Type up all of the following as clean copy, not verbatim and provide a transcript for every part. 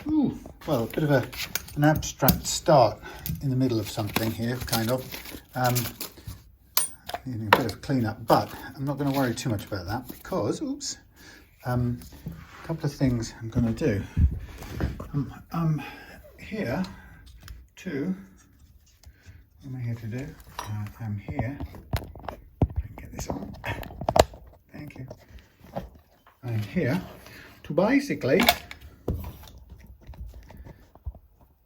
Ooh, well, a bit of an abstract start in the middle of something here, kind of. Needing a bit of cleanup, but I'm not going to worry too much about that because, oops, a couple of things I'm going to do. I'm here to, what am I here to do? I'm here, I can get this on, thank you. I'm here to basically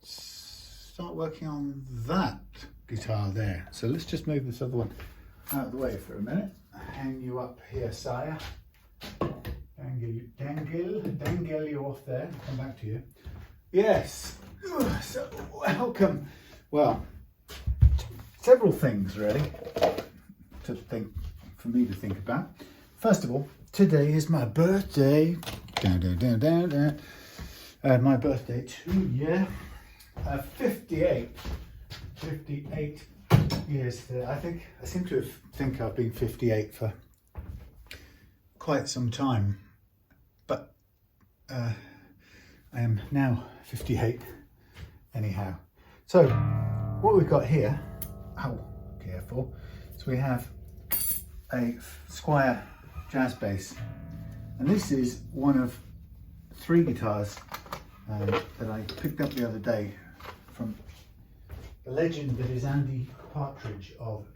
start working on that guitar there. So let's just move this other one out of the way for a minute. Hang you up here, sire. Dangle you off there. Come back to you. Yes. So welcome. Well, several things really for me to think about. First of all, today is my birthday. My birthday too, yeah. 58 years there. I seem to think I've been 58 for quite some time, but I am now 58 anyhow. So what we've got here, oh careful, so we have a Squier jazz bass, and this is one of 3 guitars that I picked up the other day from the legend that is Andy Partridge of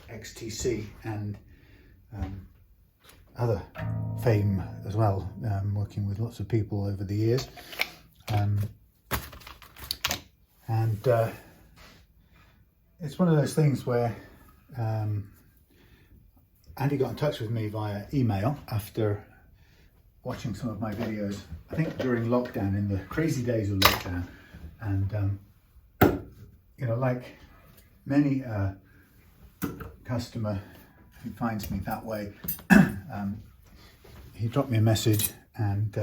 XTC and other fame as well, working with lots of people over the years. It's one of those things where Andy got in touch with me via email after watching some of my videos, I think during lockdown, in the crazy days of lockdown, and you know, like many customer who finds me that way, he dropped me a message and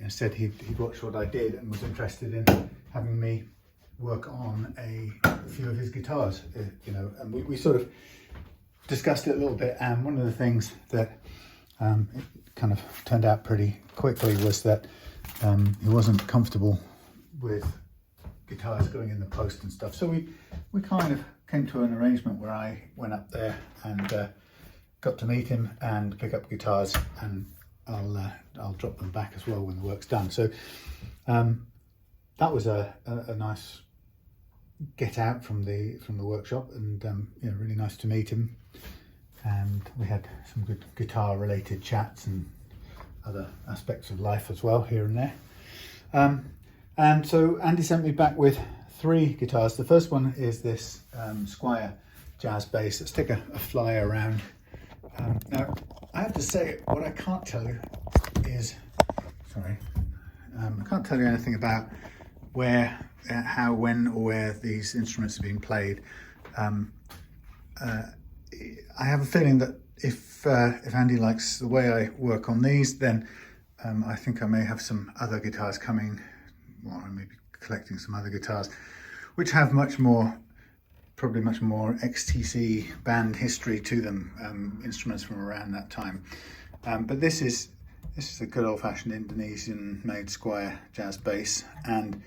said he'd watched what I did and was interested in having me work on a few of his guitars, you know, and we sort of discussed it a little bit, and one of the things that it kind of turned out pretty quickly was that he wasn't comfortable with guitars going in the post and stuff. So we kind of came to an arrangement where I went up there and got to meet him and pick up guitars, and I'll drop them back as well when the work's done. So that was a nice get out from the workshop, and you know, really nice to meet him. And we had some good guitar related chats and other aspects of life as well, here and there. And so Andy sent me back with 3 guitars. The first one is this Squier jazz bass. Let's take a fly around. Now, I have to say, what I can't tell you is, I can't tell you anything about where, how, when, or where these instruments have been played. I have a feeling that if Andy likes the way I work on these, then I think I may have some other guitars coming, or I may be collecting some other guitars, which have probably much more XTC band history to them, instruments from around that time. But this is a good old-fashioned Indonesian-made Squier jazz bass, and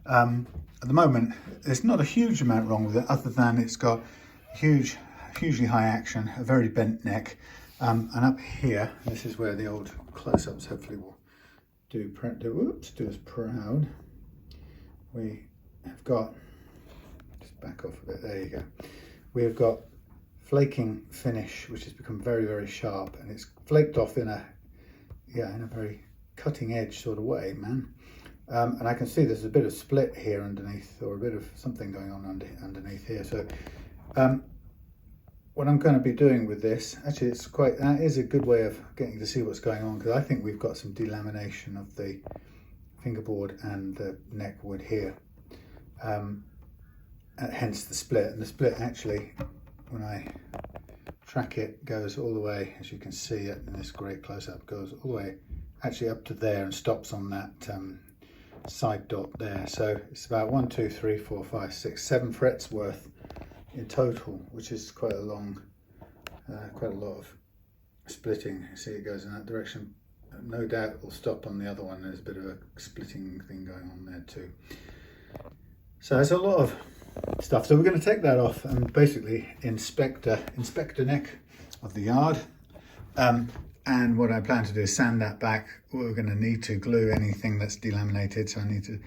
at the moment there's not a huge amount wrong with it, other than it's got hugely high action, a very bent neck, and up here, this is where the old close-ups hopefully will do us proud. We have got, just back off a bit, there you go. We have got flaking finish, which has become very, very sharp, and it's flaked off in a very cutting edge sort of way, man. And I can see there's a bit of split here underneath, or a bit of something going on underneath here. So what I'm going to be doing with this, actually that is a good way of getting to see what's going on, because I think we've got some delamination of the fingerboard and the neck wood here, hence the split. And the split actually, when I track it, goes all the way, as you can see it in this great close-up, goes all the way actually up to there and stops on that side dot there. So it's about 1, 2, 3, 4, 5, 6, 7 frets worth in total, which is quite a lot of splitting. You see it goes in that direction, no doubt will stop on the other one. There's a bit of a splitting thing going on there too. So there's a lot of stuff. So we're going to take that off and basically inspect the neck of the yard. And what I plan to do is sand that back. We're going to need to glue anything that's delaminated. So I need to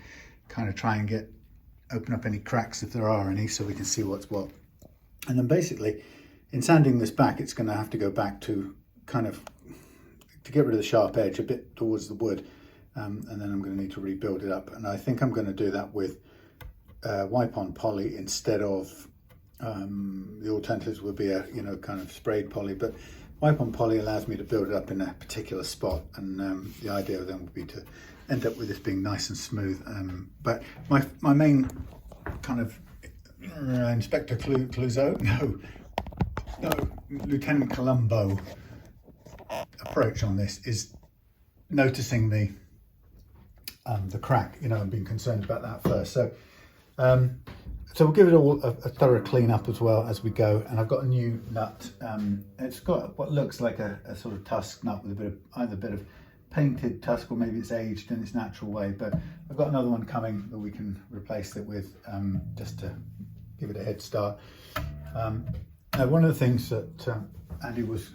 kind of try and open up any cracks if there are any, so we can see what's what. And then basically in sanding this back, it's going to have to go back to to get rid of the sharp edge a bit towards the wood. And then I'm going to need to rebuild it up. And I think I'm going to do that with wipe-on poly instead of the alternatives would be a kind of sprayed poly, but wipe-on poly allows me to build it up in a particular spot, and the idea then would be to end up with this being nice and smooth. But my main kind of Inspector Clouseau, no, Lieutenant Columbo approach on this is noticing the crack, and being concerned about that first. So we'll give it all a thorough clean up as well as we go. And I've got a new nut. It's got what looks like a sort of tusk nut with either a bit of painted tusk, or maybe it's aged in its natural way. But I've got another one coming that we can replace it with, just to give it a head start. Now, one of the things that Andy was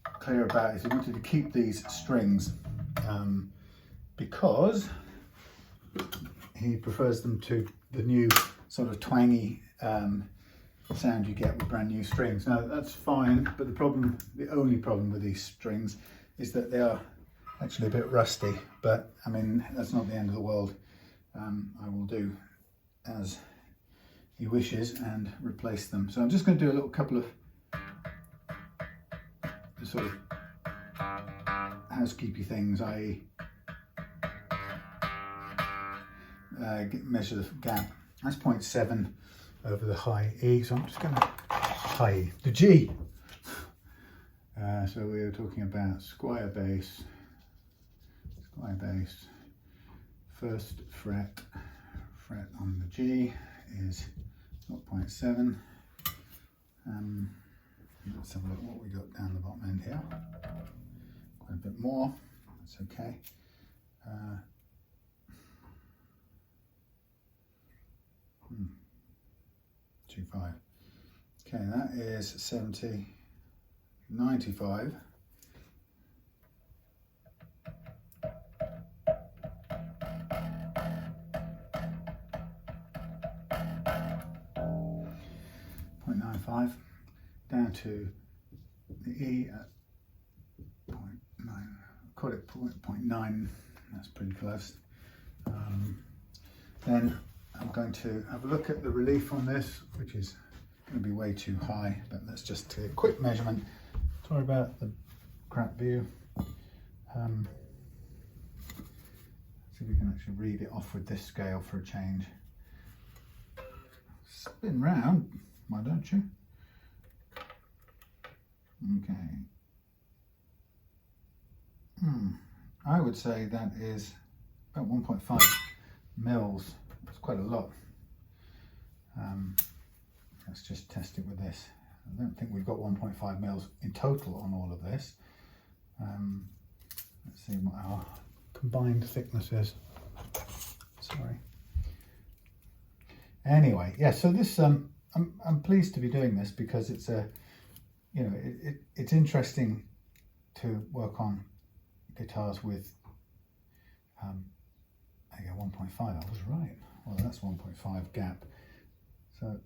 clear about is he wanted to keep these strings because he prefers them to the new sort of twangy sound you get with brand new strings. Now that's fine, but the only problem with these strings is that they are actually a bit rusty, but I mean, that's not the end of the world. I will do as he wishes and replace them. So I'm just going to do a couple of sort of housekeepy things, i.e. measure the gap. That's 0.7 over the high E, so I'm just going to high E, the G. So we were talking about Squier bass, first fret on the G is 0.7. Let's have a look what we got down the bottom end here. Quite a bit more, that's okay. 2.5. Okay, that is 70, 95. Down to the E at 0.9. Call it 0.9. That's pretty close. Then I'm going to have a look at the relief on this, which is going to be way too high, but that's just a quick measurement. Sorry about the crap view. See if we can actually read it off with this scale for a change. Spin round, why don't you? Okay. I would say that is about 1.5 mils. That's quite a lot. Let's just test it with this. I don't think we've got 1.5 mils in total on all of this. Let's see what our combined thickness is. Sorry. Anyway, yeah. So this, I'm pleased to be doing this because it's it's interesting to work on guitars with. I go 1.5. I was right. Well, that's 1.5 gap. So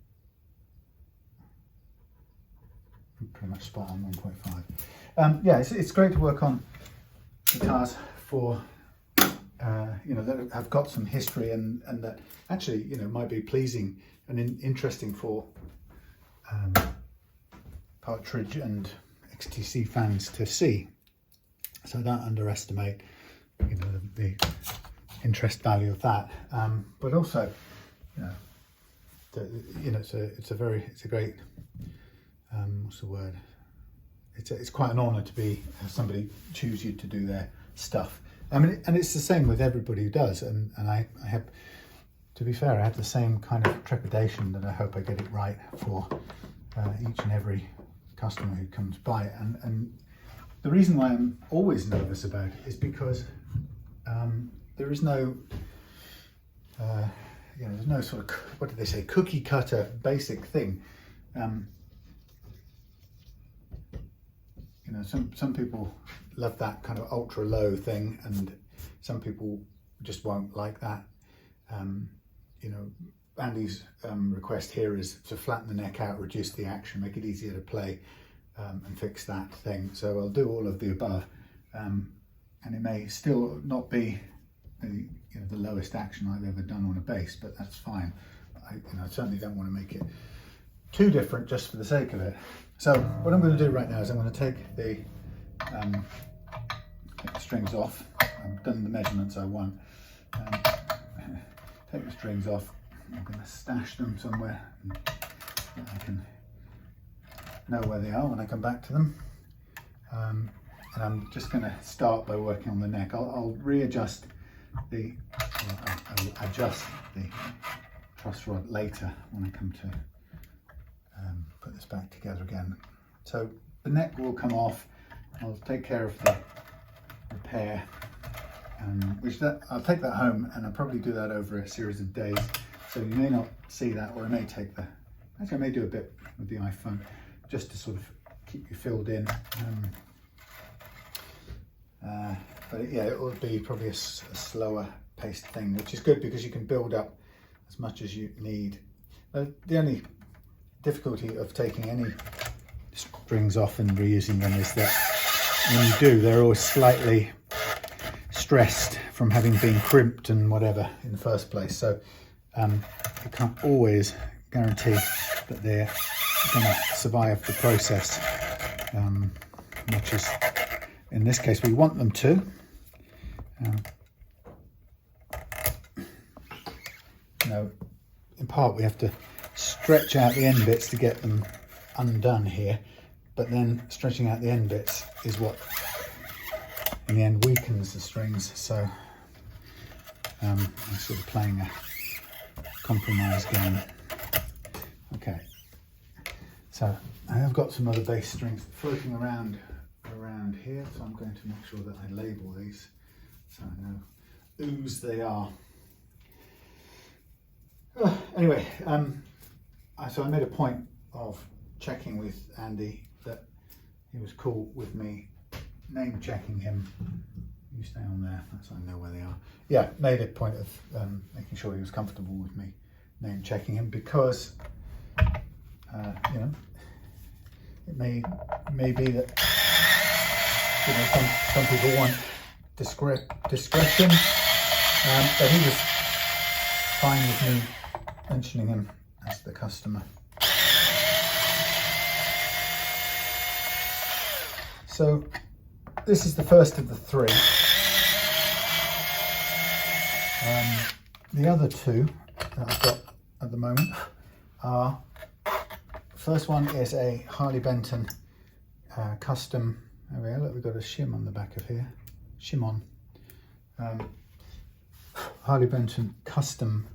pretty much spot on 1.5. Yeah, it's great to work on guitars for that have got some history and that actually might be pleasing and interesting for Partridge and XTC fans to see. So don't underestimate the interest value of that, but also it's a great what's the word, it's quite an honor to have somebody choose you to do their stuff. I mean, and it's the same with everybody who does, and I have, to be fair, I have the same kind of trepidation that I hope I get it right for each and every customer who comes by, and the reason why I'm always nervous about it is because there is no, there's no sort of, what do they say, cookie cutter basic thing. Some people love that kind of ultra low thing, and some people just won't like that. Andy's request here is to flatten the neck out, reduce the action, make it easier to play, and fix that thing. So I'll do all of the above, and it may still not be the lowest action I've ever done on a bass, but that's fine. I certainly don't want to make it too different just for the sake of it. So what I'm going to do right now is I'm going to take the strings off. I've done the measurements I want. Take the strings off. I'm going to stash them somewhere and I can know where they are when I come back to them. And I'm just going to start by working on the neck. I'll readjust I'll adjust the truss rod later when I come to put this back together again. So the neck will come off. I'll take care of the repair, I'll take that home, and I'll probably do that over a series of days. So you may not see that, or I may I may do a bit with the iPhone just to sort of keep you filled in. But yeah, it will be probably a slower paced thing, which is good because you can build up as much as you need. The only difficulty of taking any strings off and reusing them is that when you do, they're always slightly stressed from having been crimped and whatever in the first place. So you can't always guarantee that they're going to survive the process, much as in this case we want them to. In part we have to stretch out the end bits to get them undone here, but then stretching out the end bits is what in the end weakens the strings. So I'm sort of playing a compromise game. Okay, so I have got some other bass strings floating around here, so I'm going to make sure that I label these so I know whose they are. Anyway, so I made a point of checking with Andy that he was cool with me name checking him. You stay on there, so I know where they are. Yeah, made a point of making sure he was comfortable with me name checking him, because it may be that some people want discretion, but he was fine with me mentioning him as the customer. So this is the first of the three. The other two that I've got at the moment are, first one is a Harley Benton custom. There we are, look, we've got a shim on the back of here. Shim on. Harley Benton custom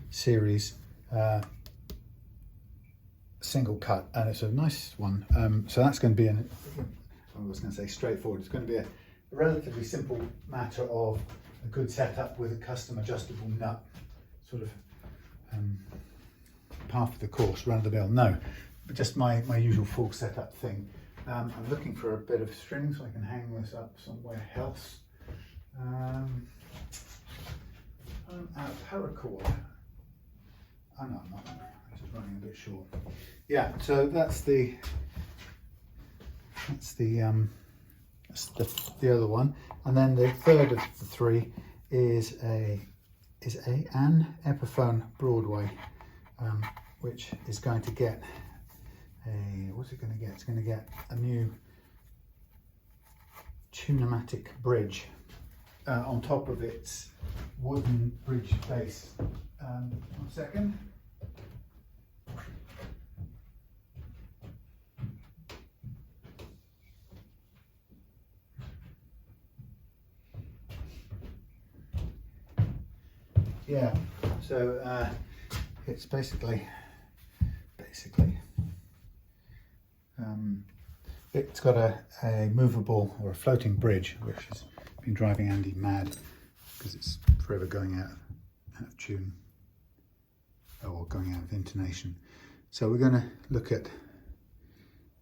series single cut, and it's a nice one. So that's going to be I was going to say straightforward. It's going to be a relatively simple matter of a good setup with a custom adjustable nut, sort of par for the course, run of the mill. No, but just my usual full setup thing. I'm looking for a bit of string so I can hang this up somewhere else. I'm out of paracord. Oh no, I'm not. I'm just running a bit short. Yeah, so that's the other one, and then the third of the three is an Epiphone Broadway, which is going to get what's it going to get? It's going to get a new tunematic bridge on top of its wooden bridge base. 1 second. Yeah, so it's basically it's got a movable or a floating bridge, which has been driving Andy mad because it's forever going out of tune or going out of intonation. So we're going to look at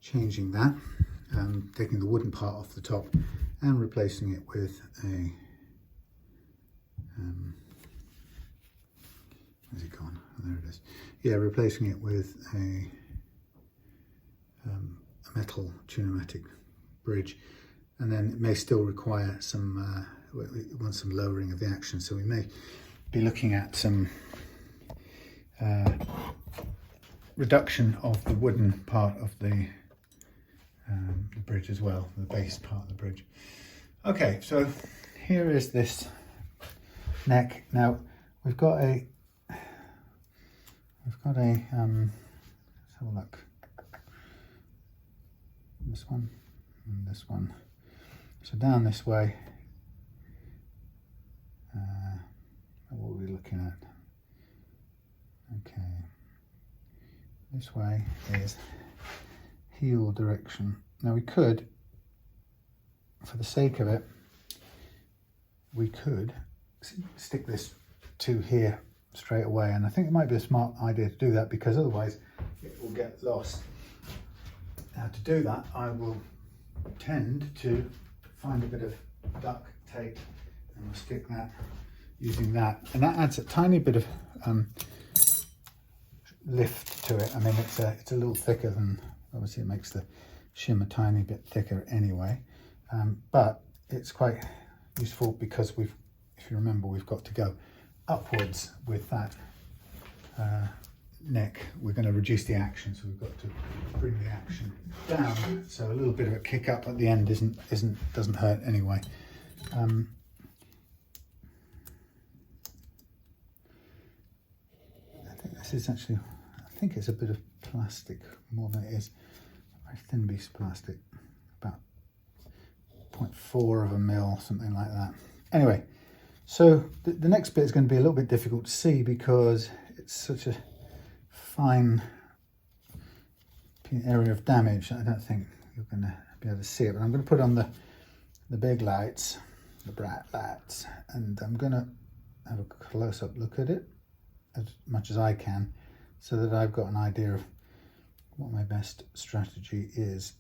changing that, taking the wooden part off the top and replacing it with a where's it gone? Oh, there it is. Yeah, replacing it with a metal tunematic bridge, and then it may still require some we want some lowering of the action, so we may be looking at some reduction of the wooden part of the bridge as well, the base part of the bridge. Okay, so here is this neck. Now we've got a let's have a look. This one and this one. So down this way, what are we looking at? Okay, this way is heel direction. Now we could, for the sake of it, we could stick this to here straight away, and I think it might be a smart idea to do that because otherwise it will get lost. Now to do that, I will tend to find a bit of duct tape and we'll stick that using that, and that adds a tiny bit of lift to it. I mean, it's a little thicker than, obviously it makes the shim a tiny bit thicker anyway, but it's quite useful because if you remember, we've got to go upwards with that neck. We're going to reduce the action, so we've got to bring the action down, so a little bit of a kick up at the end doesn't hurt anyway. I think this is actually, I think it's a bit of plastic more than it is a very thin piece of plastic, about 0.4 of a mil, something like that. Anyway, so the next bit is going to be a little bit difficult to see because it's such a fine area of damage. I don't think you're going to be able to see it, but I'm going to put on the big lights, the bright lights, and I'm going to have a close-up look at it as much as I can so that I've got an idea of what my best strategy is.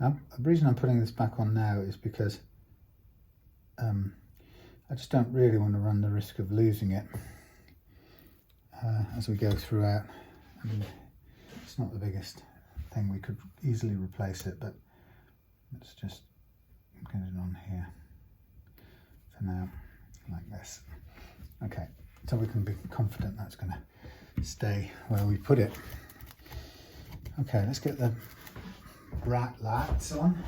Now, the reason I'm putting this back on now is because I just don't really want to run the risk of losing it as we go throughout. I mean, it's not the biggest thing, we could easily replace it, but let's just get it on here for now, like this. Okay, so we can be confident that's going to stay where we put it. Okay, let's get the bright lights on.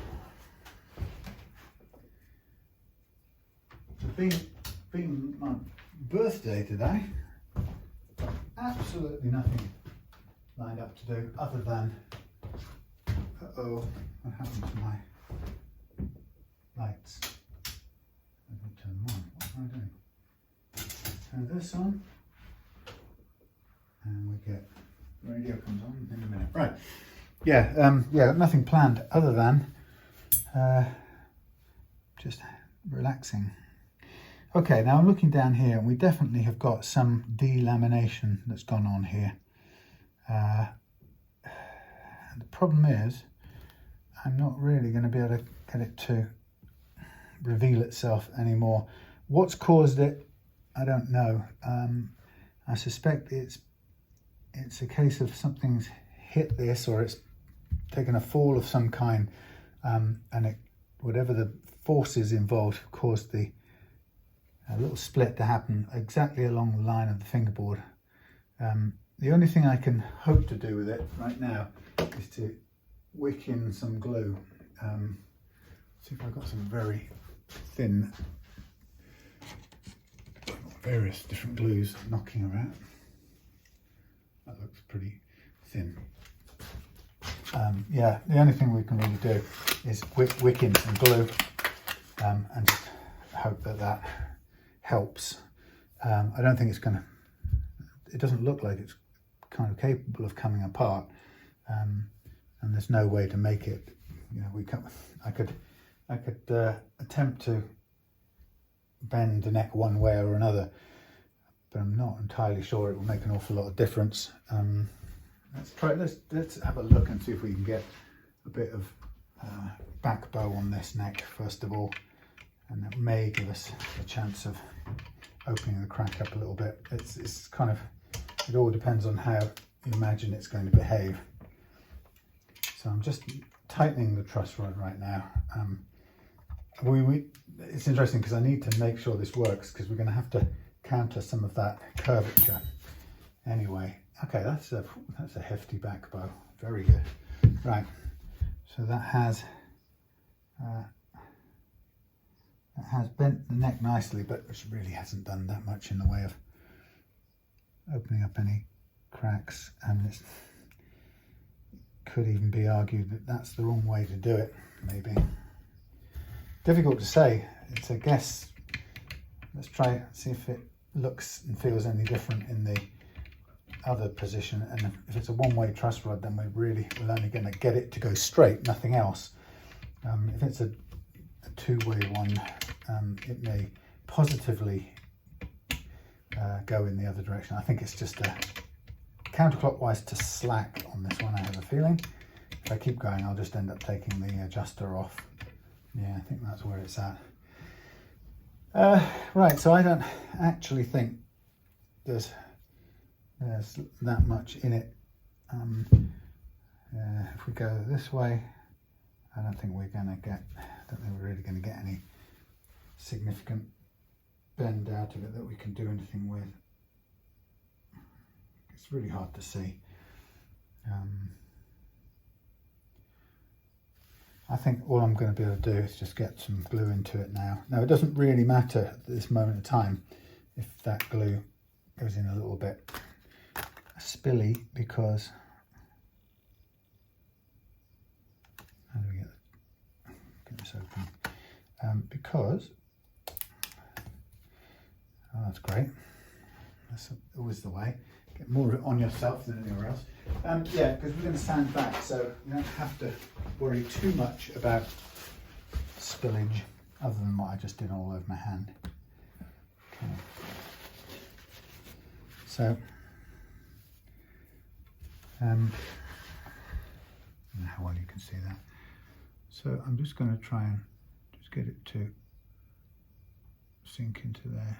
So being my birthday today, absolutely nothing lined up to do other than, uh-oh, what happened to my lights? Let me turn them on. What am I doing? Turn this on, and we get, radio comes on in a minute. Right, yeah, nothing planned other than just relaxing. Okay, now I'm looking down here and we definitely have got some delamination that's gone on here. And the problem is I'm not really going to be able to get it to reveal itself anymore. What's caused it, I don't know. I suspect it's a case of something's hit this, or it's taken a fall of some kind, and whatever the forces involved caused a little split to happen exactly along the line of the fingerboard. The only thing I can hope to do with it right now is to wick in some glue. See if I've got some very thin, various different glues knocking around. That looks pretty thin. Yeah, the only thing we can really do is wick in some glue and just hope that helps. I don't think it's going to, it doesn't look like it's kind of capable of coming apart, and there's no way to make it, you know, I could attempt to bend the neck one way or another, but I'm not entirely sure it will make an awful lot of difference. Let's have a look and see if we can get a bit of back bow on this neck first of all, and that may give us a chance of opening the crack up a little bit. It's kind of, it all depends on how you imagine it's going to behave. So I'm just tightening the truss rod right now. It's interesting because I need to make sure this works, because we're going to have to counter some of that curvature anyway. Okay, that's a hefty back bow. Very good. Right, so that has bent the neck nicely, but it really hasn't done that much in the way of opening up any cracks, and it could even be argued that that's the wrong way to do it, maybe. Difficult to say. It's a guess. Let's try see if it looks and feels any different in the other position, and if it's a one-way truss rod, then we're only going to get it to go straight, nothing else. If it's a two-way one, it may positively go in the other direction. I think it's just a counterclockwise to slack on this one, I have a feeling. If I keep going, I'll just end up taking the adjuster off. Yeah, I think that's where it's at. Right, so I don't actually think there's that much in it. If we go this way, I don't think we're really going to get any significant bend out of it that we can do anything with. It's really hard to see. I think all I'm going to be able to do is just get some glue into it now. Now, it doesn't really matter at this moment in time if that glue goes in a little bit spilly, because how do we get this open? Because oh, that's great. That's always the way. Get more of it on yourself than anywhere else. Yeah, because we're going to sand back, so you don't have to worry too much about spillage, other than what I just did all over my hand. Okay. So, I don't know how well you can see that. So I'm just going to try and just get it to sink into there.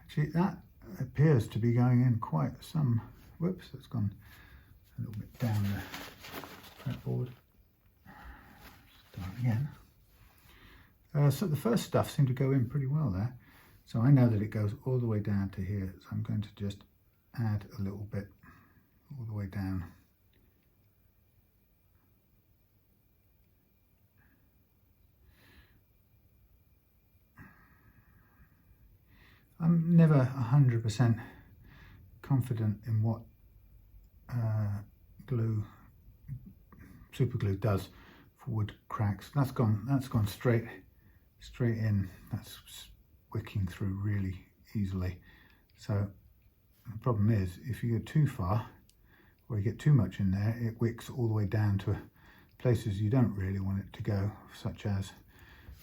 Actually, that appears to be going in quite some. Whoops, that's gone a little bit down the fretboard. Start again. So the first stuff seemed to go in pretty well there. So I know that it goes all the way down to here. So I'm going to just add a little bit all the way down. I'm never 100% confident in what super glue does for wood cracks. That's gone straight in. That's wicking through really easily. So the problem is, if you go too far or you get too much in there, it wicks all the way down to places you don't really want it to go, such as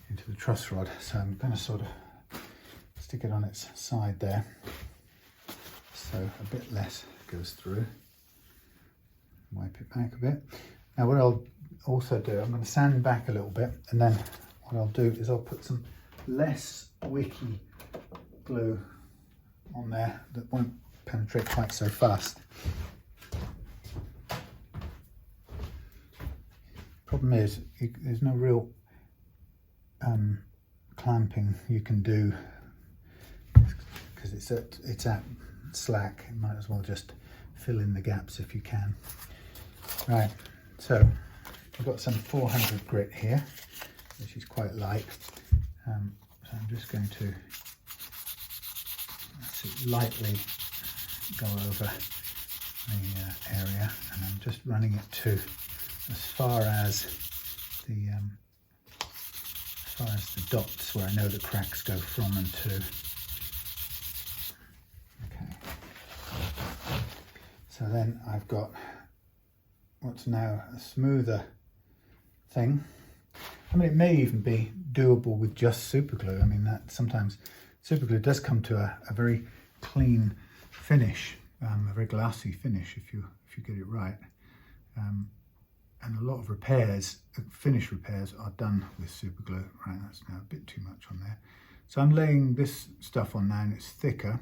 into the truss rod. So I'm going to sort of stick it on its side there, so a bit less goes through. Wipe it back a bit. Now what I'll also do, I'm going to sand back a little bit, and then what I'll do is I'll put some less wicky glue on there that won't penetrate quite so fast. Problem is, there's no real clamping you can do, because it's at slack. You might as well just fill in the gaps if you can. Right, so I've got some 400 grit here, which is quite light. So I'm just going to lightly go over the area, and I'm just running it to as far as the dots where I know the cracks go from and to. Okay. So So then I've got what's now a smoother thing. I mean, it may even be doable with just super glue. I mean, that sometimes super glue does come to a very clean finish, a very glassy finish if you get it right. And a lot of repairs, finish repairs, are done with super glue. Right, that's now a bit too much on there. So I'm laying this stuff on now, and it's thicker.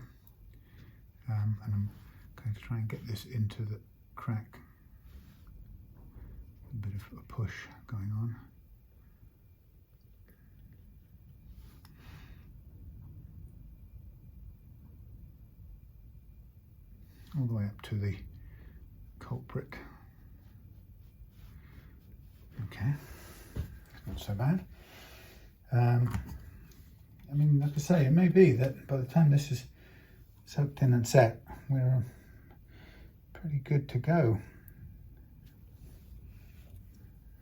And I'm going to try and get this into the crack. A bit of a push going on. All the way up to the culprit. Okay, not so bad. I mean, like I say, it may be that by the time this is soaked in and set, we're pretty good to go.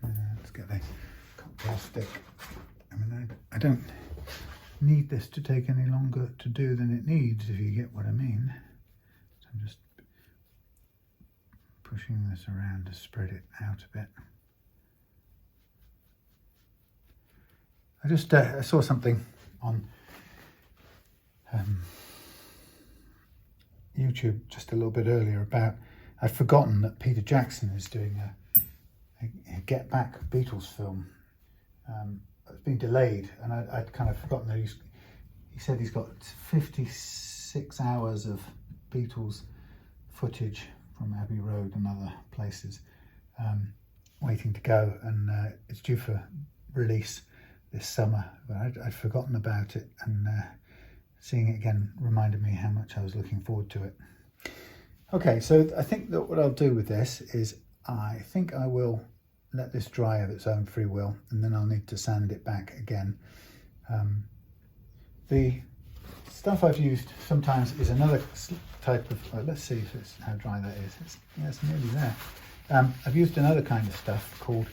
Let's get the cocktail stick. I mean, I don't need this to take any longer to do than it needs, if you get what I mean. So I'm just pushing this around to spread it out a bit. I saw something on YouTube just a little bit earlier about, I'd forgotten that Peter Jackson is doing a Get Back Beatles film. It's been delayed, and I'd kind of forgotten that he said he's got 56 hours of Beatles footage from Abbey Road and other places waiting to go, and it's due for release this summer, but I'd forgotten about it, and seeing it again reminded me how much I was looking forward to it. Okay, so I think that what I'll do with this is I think I will let this dry of its own free will, and then I'll need to sand it back again. The stuff I've used sometimes is another type of, let's see if it's how dry that is. It's nearly there. I've used another kind of stuff called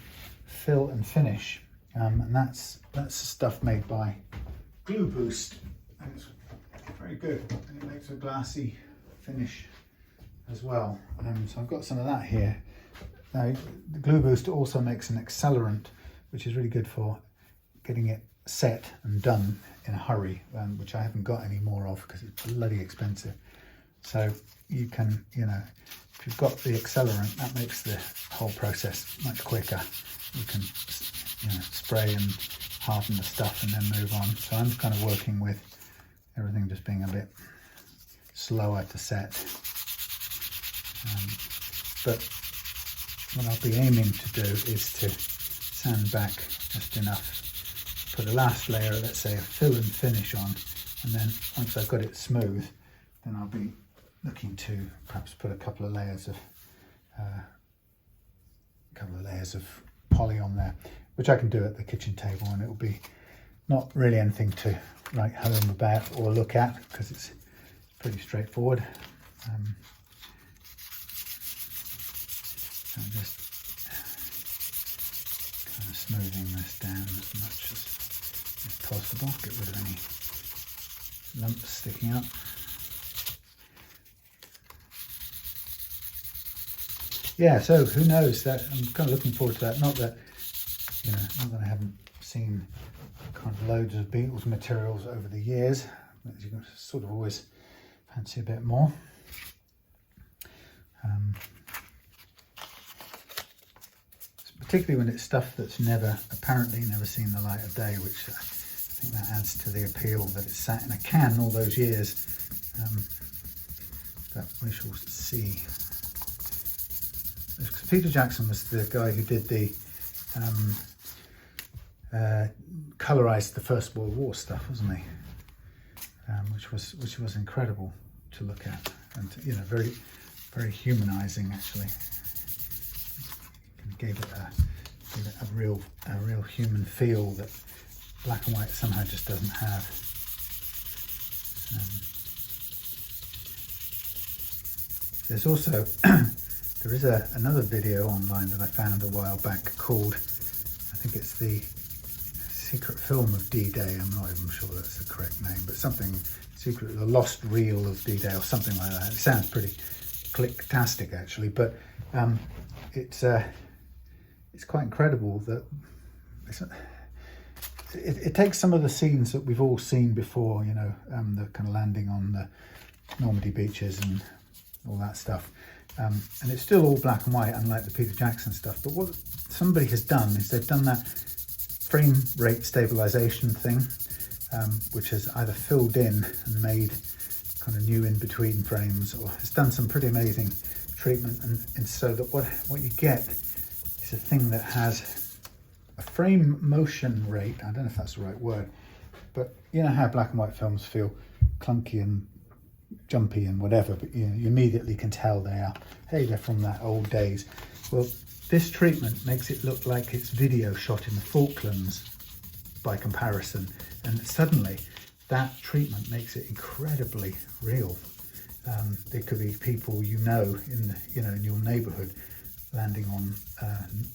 fill and finish. And that's stuff made by Glu Boost, and it's very good, and it makes a glassy finish as well. So I've got some of that here. Now, the Glu Boost also makes an accelerant, which is really good for getting it set and done in a hurry, which I haven't got any more of because it's bloody expensive. So you can, if you've got the accelerant, that makes the whole process much quicker. You can spray and harden the stuff and then move on. So I'm kind of working with everything just being a bit slower to set. But what I'll be aiming to do is to sand back just enough, put a last layer, let's say a fill and finish on, and then once I've got it smooth, then I'll be looking to perhaps put a couple of layers of poly on there, which I can do at the kitchen table, and it will be not really anything to write home about or look at because it's pretty straightforward. I'm just kind of smoothing this down as much as possible, get rid of any lumps sticking up. Yeah, so who knows, that I'm kind of looking forward to that. Not that I haven't seen kind of loads of Beatles materials over the years, but you can sort of always fancy a bit more. Particularly when it's stuff that's apparently never seen the light of day, which I think that adds to the appeal, that it's sat in a can all those years. But we shall see. Peter Jackson was the guy who did the colorized the First World War stuff, wasn't he? Which was incredible to look at, and very, very humanizing actually. And gave it a real human feel that black and white somehow just doesn't have. There's also there is another video online that I found a while back called, I think it's the Secret Film of D-Day. I'm not even sure that's the correct name, but something secret, the lost reel of D-Day or something like that. It sounds pretty click-tastic actually, but it's quite incredible that it takes some of the scenes that we've all seen before, you know, the kind of landing on the Normandy beaches and all that stuff, and it's still all black and white, unlike the Peter Jackson stuff. But what somebody has done is they've done that frame rate stabilization thing, which has either filled in and made kind of new in between frames, or has done some pretty amazing treatment, and so that what you get is a thing that has a frame motion rate. I don't know if that's the right word, but you know how black and white films feel clunky and jumpy and whatever, but you know, you immediately can tell they're from that old days. Well, this treatment makes it look like it's video shot in the Falklands by comparison, and suddenly that treatment makes it incredibly real. There could be people in your neighbourhood landing on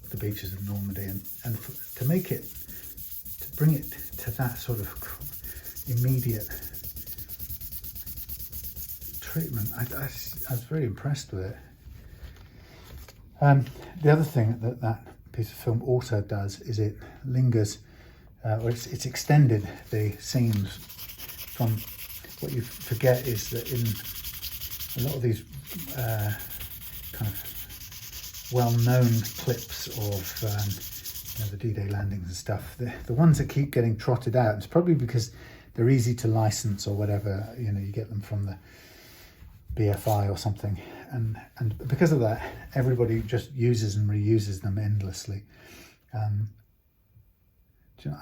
the beaches of Normandy, and to bring it to that sort of immediate treatment, I was very impressed with it. The other thing that piece of film also does is it lingers, or it's extended the seams. From what you forget is that in a lot of these kind of well-known clips of the D-Day landings and stuff, the ones that keep getting trotted out, it's probably because they're easy to license or whatever. You know, you get them from the BFI or something, and because of that, everybody just uses and reuses them endlessly.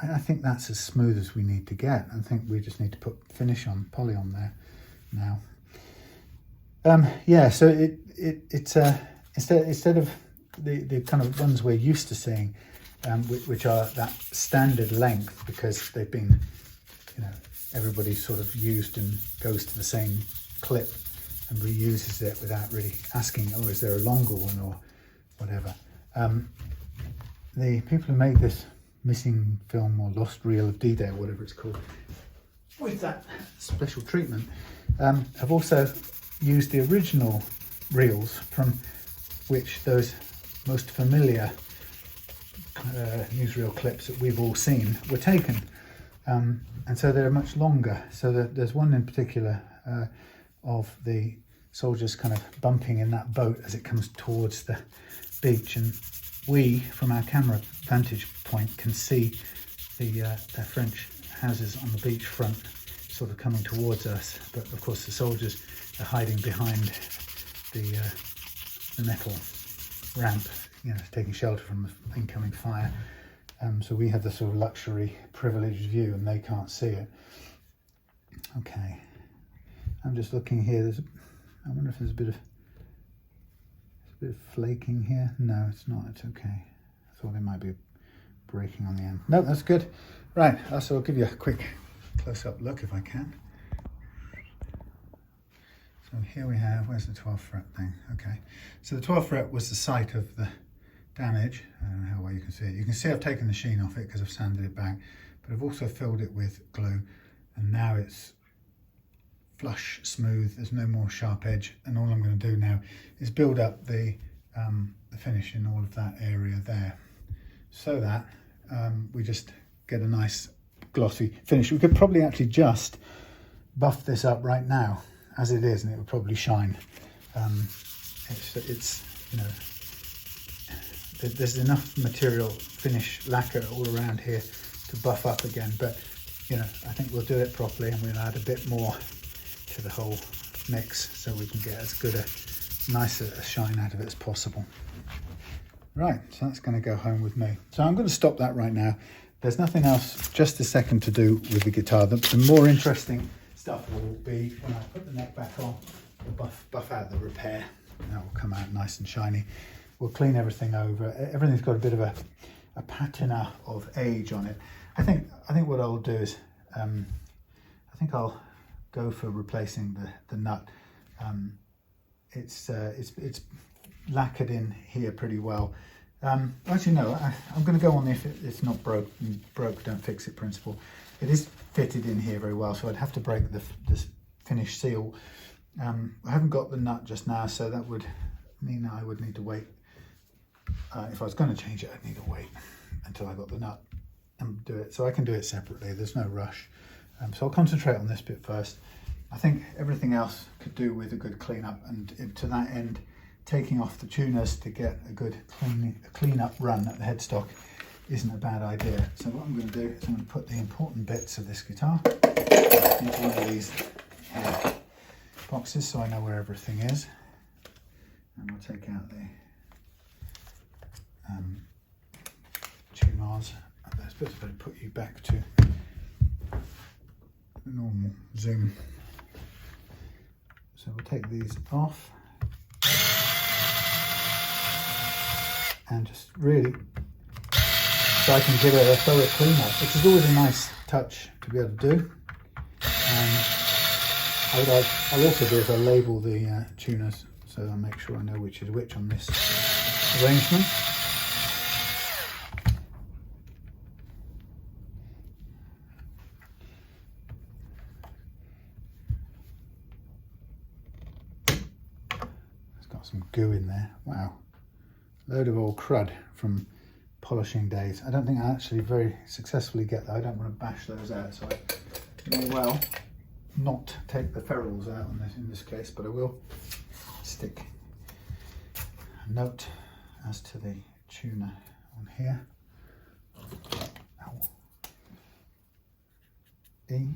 I think that's as smooth as we need to get. I think we just need to put poly on there now. Yeah, so it's instead of the kind of ones we're used to seeing, which are that standard length, because they've been, you know, everybody sort of used and goes to the same clip and reuses it without really asking, oh, is there a longer one or whatever. The people who made this missing film or lost reel of D-Day or whatever it's called, with that special treatment, have also used the original reels from which those most familiar newsreel clips that we've all seen were taken, and so they're much longer. So there's one in particular of the soldiers kind of bumping in that boat as it comes towards the beach, and we, from our camera vantage point, can see the French houses on the beach front sort of coming towards us, but of course the soldiers are hiding behind the metal ramp, you know, taking shelter from the incoming fire. So we have the sort of luxury, privileged view, and they can't see it. Okay, I'm just looking here. I wonder if there's a bit of flaking here. No, it's not. It's okay. I thought there might be breaking on the end. No, that's good. Right, so I'll give you a quick close-up look if I can. So here we have, where's the 12th fret thing? Okay, so the 12th fret was the site of the damage. I don't know how well you can see it. You can see I've taken the sheen off it because I've sanded it back, but I've also filled it with glue, and now it's flush, smooth. There's no more sharp edge, and all I'm going to do now is build up the finish in all of that area there, so that we just get a nice glossy finish. We could probably actually just buff this up right now as it is, and it would probably shine. It's you know, there's enough material, finish, lacquer all around here to buff up again, but you know, I think we'll do it properly, and we'll add a bit more to the whole mix so we can get as good a nicer a shine out of it as possible. Right, so that's going to go home with me. So I'm going to stop that right now. There's nothing else just a second to do with the guitar. The more interesting stuff will be when I put the neck back on, we'll buff out the repair, and that will come out nice and shiny. We'll clean everything over. Everything's got a bit of a patina of age on it. I think what I'll do is I think I'll go for replacing the nut. It's lacquered in here pretty well. Actually no, I'm going to go on the if it's not broke don't fix it principle. It is fitted in here very well, so I'd have to break this finish seal I haven't got the nut just now, so that would mean I would need to wait. If I was going to change it, I'd need to wait until I got the nut and do it. So I can do it separately, there's no rush. So I'll concentrate on this bit first. I think everything else could do with a good clean up, and to that end, taking off the tuners to get a good clean up run at the headstock isn't a bad idea. So what I'm going to do is I'm going to put the important bits of this guitar into one of these boxes so I know where everything is, and we'll take out the tuners. I suppose I better put you back to the normal zoom. So we'll take these off and just really, so I can give it a thorough clean up, which is always a nice touch to be able to do. I'll also do is I'll label the tuners so I'll make sure I know which is which on this arrangement. It's got some goo in there. Wow, load of old crud from polishing days. I don't think I actually very successfully get that. I don't want to bash those out, so I may well not take the ferrules out on this in this case, but I will stick a note as to the tuner on here. Ow. E.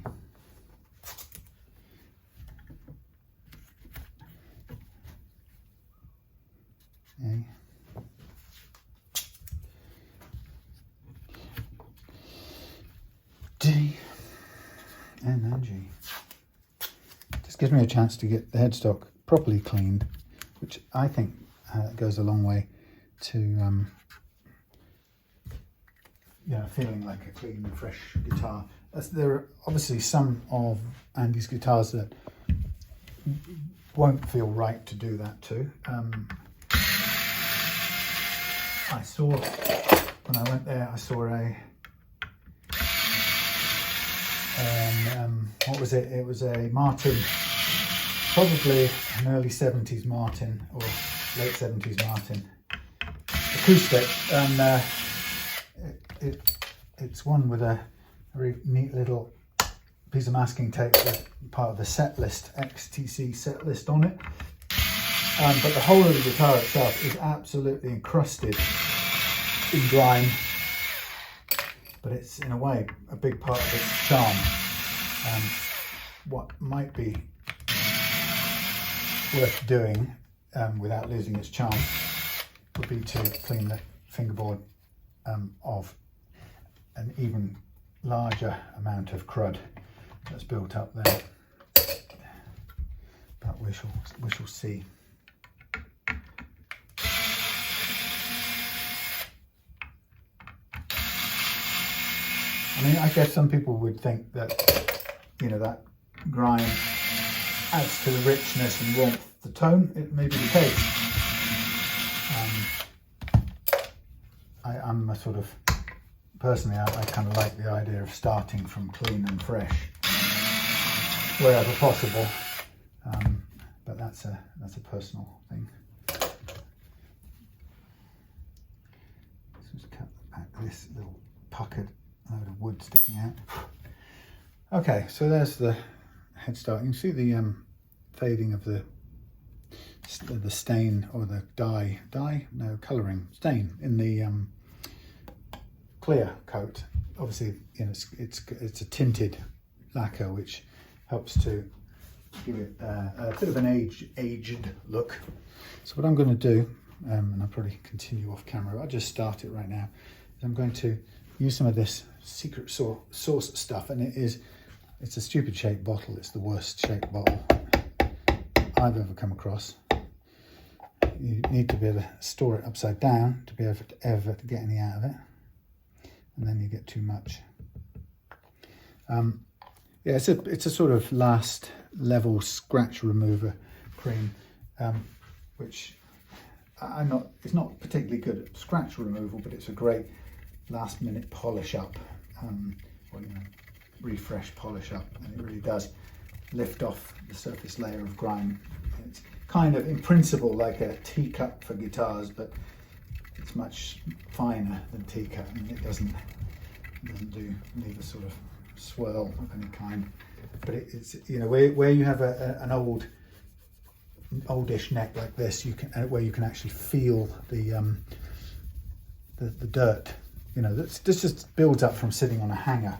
A. D. And then G. Just gives me a chance to get the headstock properly cleaned, which I think goes a long way to feeling like a clean and fresh guitar. There are obviously some of Andy's guitars that won't feel right to do that to. I saw, when I went there, I saw what was it? It was a Martin, probably an early 70s Martin or late 70s Martin acoustic, and it's one with a very neat little piece of masking tape with part of the set list, XTC set list on it. But the whole of the guitar itself is absolutely encrusted in grime, but it's in a way a big part of its charm. What might be worth doing without losing its charm would be to clean the fingerboard of an even larger amount of crud that's built up there, but we shall see. I mean, I guess some people would think that, that grime adds to the richness and warmth of the tone. It may be the case. I'm a sort of, personally, I kind of like the idea of starting from clean and fresh wherever possible. But that's a personal thing. Let's just cut back this little puckered load of wood sticking out. Okay, so there's the headstock. You can see the fading of the stain, or the colouring stain in the clear coat. Obviously, it's a tinted lacquer, which helps to give it a bit of an aged look. So what I'm going to do, and I'll probably continue off camera, I'll just start it right now, is I'm going to use some of this secret sauce stuff, and it's a stupid shaped bottle. It's the worst shaped bottle I've ever come across. You need to be able to store it upside down to be able to ever get any out of it, and then you get too much. Yeah, it's a sort of last level scratch remover cream, which it's not particularly good at scratch removal, but it's a great last minute polish up, refresh polish up, and it really does lift off the surface layer of grime. It's kind of, in principle, like a teacup for guitars, but it's much finer than teacup, and it doesn't leave a sort of swirl of any kind. But it's, you know, where you have an oldish neck like this, you can, where you can actually feel the dirt, you know, this just builds up from sitting on a hanger.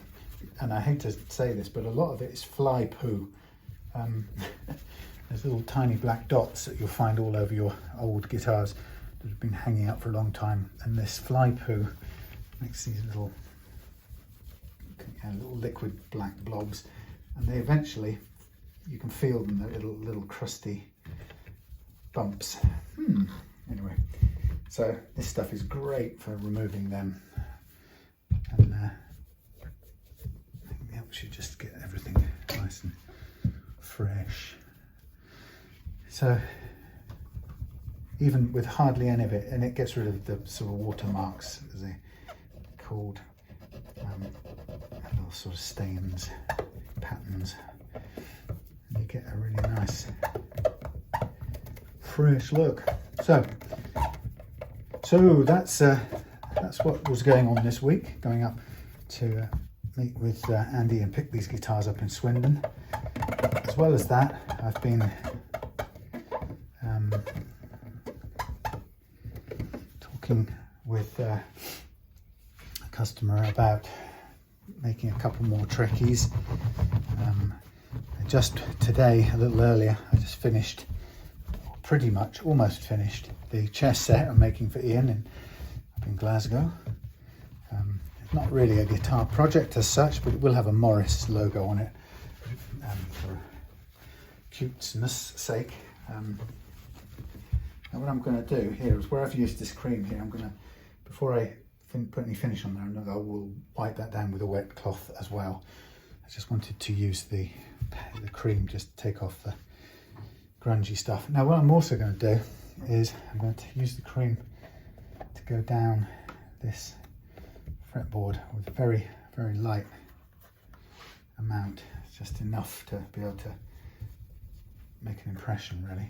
And I hate to say this, but a lot of it is fly poo. There's little tiny black dots that you'll find all over your old guitars that have been hanging up for a long time, and this fly poo makes these little liquid black blobs, and they eventually, you can feel them, they're little crusty bumps. Anyway, so this stuff is great for removing them, and I think we should just get everything nice and fresh. So even with hardly any of it, and it gets rid of the sort of watermarks, as they're called, little sort of stains, patterns. And you get a really nice fresh look. So that's what was going on this week, going up to meet with Andy and pick these guitars up in Swindon. As well as that, I've been talking with a customer about making a couple more Trekkies. Just today, a little earlier, I just finished, pretty much, almost finished, the chest set I'm making for Ian up in Glasgow. It's not really a guitar project as such, but it will have a Morris logo on it for cuteness sake. Now what I'm going to do here is, where I've used this cream here, I'm going to, before I put any finish on there, I will wipe that down with a wet cloth as well. I just wanted to use the cream just to take off the grungy stuff. Now what I'm also going to do is I'm going to use the cream to go down this fretboard with a very, very light amount. It's just enough to be able to make an impression, really.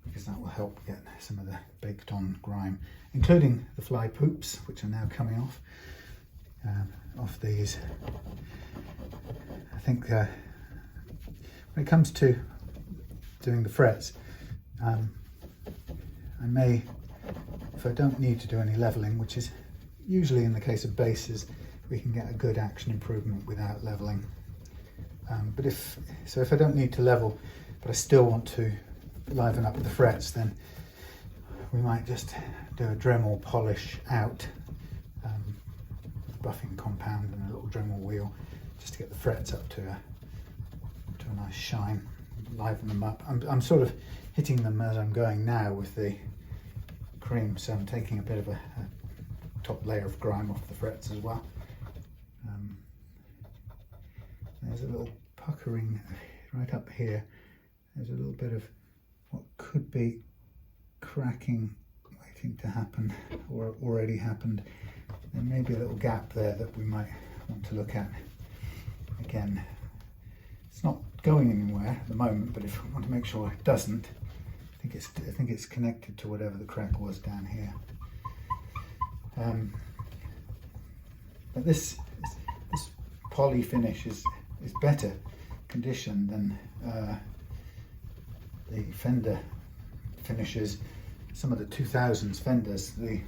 Because that will help get some of the baked on grime, including the fly poops, which are now coming off these. I think when it comes to doing the frets, I may, if I don't need to do any leveling, which is usually in the case of basses, we can get a good action improvement without leveling. But if I don't need to level, but I still want to liven up the frets, then we might just do a Dremel polish out, buffing compound and a little Dremel wheel, just to get the frets up to a nice shine, liven them up. I'm sort of hitting them as I'm going now with the cream, so I'm taking a bit of a top layer of grime off the frets as well. There's a little puckering right up here. There's a little bit of what could be cracking waiting to happen, or already happened. There may be a little gap there that we might want to look at. Again, it's not going anywhere at the moment, but if we want to make sure it doesn't, I think it's connected to whatever the crack was down here. But this poly finish is better condition than the Fender finishes, some of the 2000s Fenders. The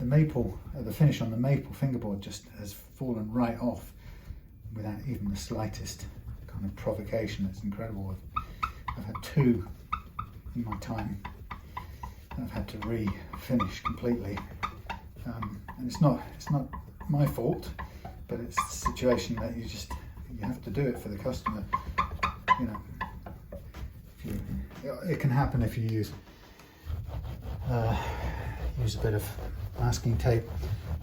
maple, the finish on the maple fingerboard just has fallen right off without even the slightest kind of provocation. It's incredible. I've had two in my time that I've had to refinish completely, and it's not my fault, but it's a situation that you have to do it for the customer. You know, it can happen if you use a bit of masking tape,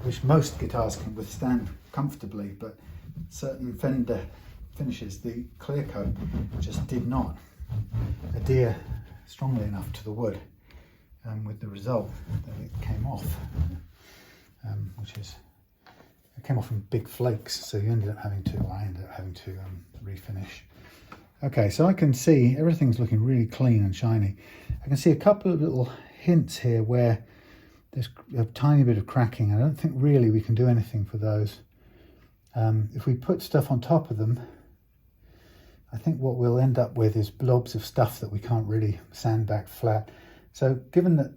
which most guitars can withstand comfortably, but certain Fender finishes, the clear coat just did not adhere strongly enough to the wood, with the result that it came off, which is it came off in big flakes, so I ended up having to refinish. Okay, so I can see everything's looking really clean and shiny. I can see a couple of little hints here where there's a tiny bit of cracking. I don't think really we can do anything for those. If we put stuff on top of them, I think what we'll end up with is blobs of stuff that we can't really sand back flat. So given that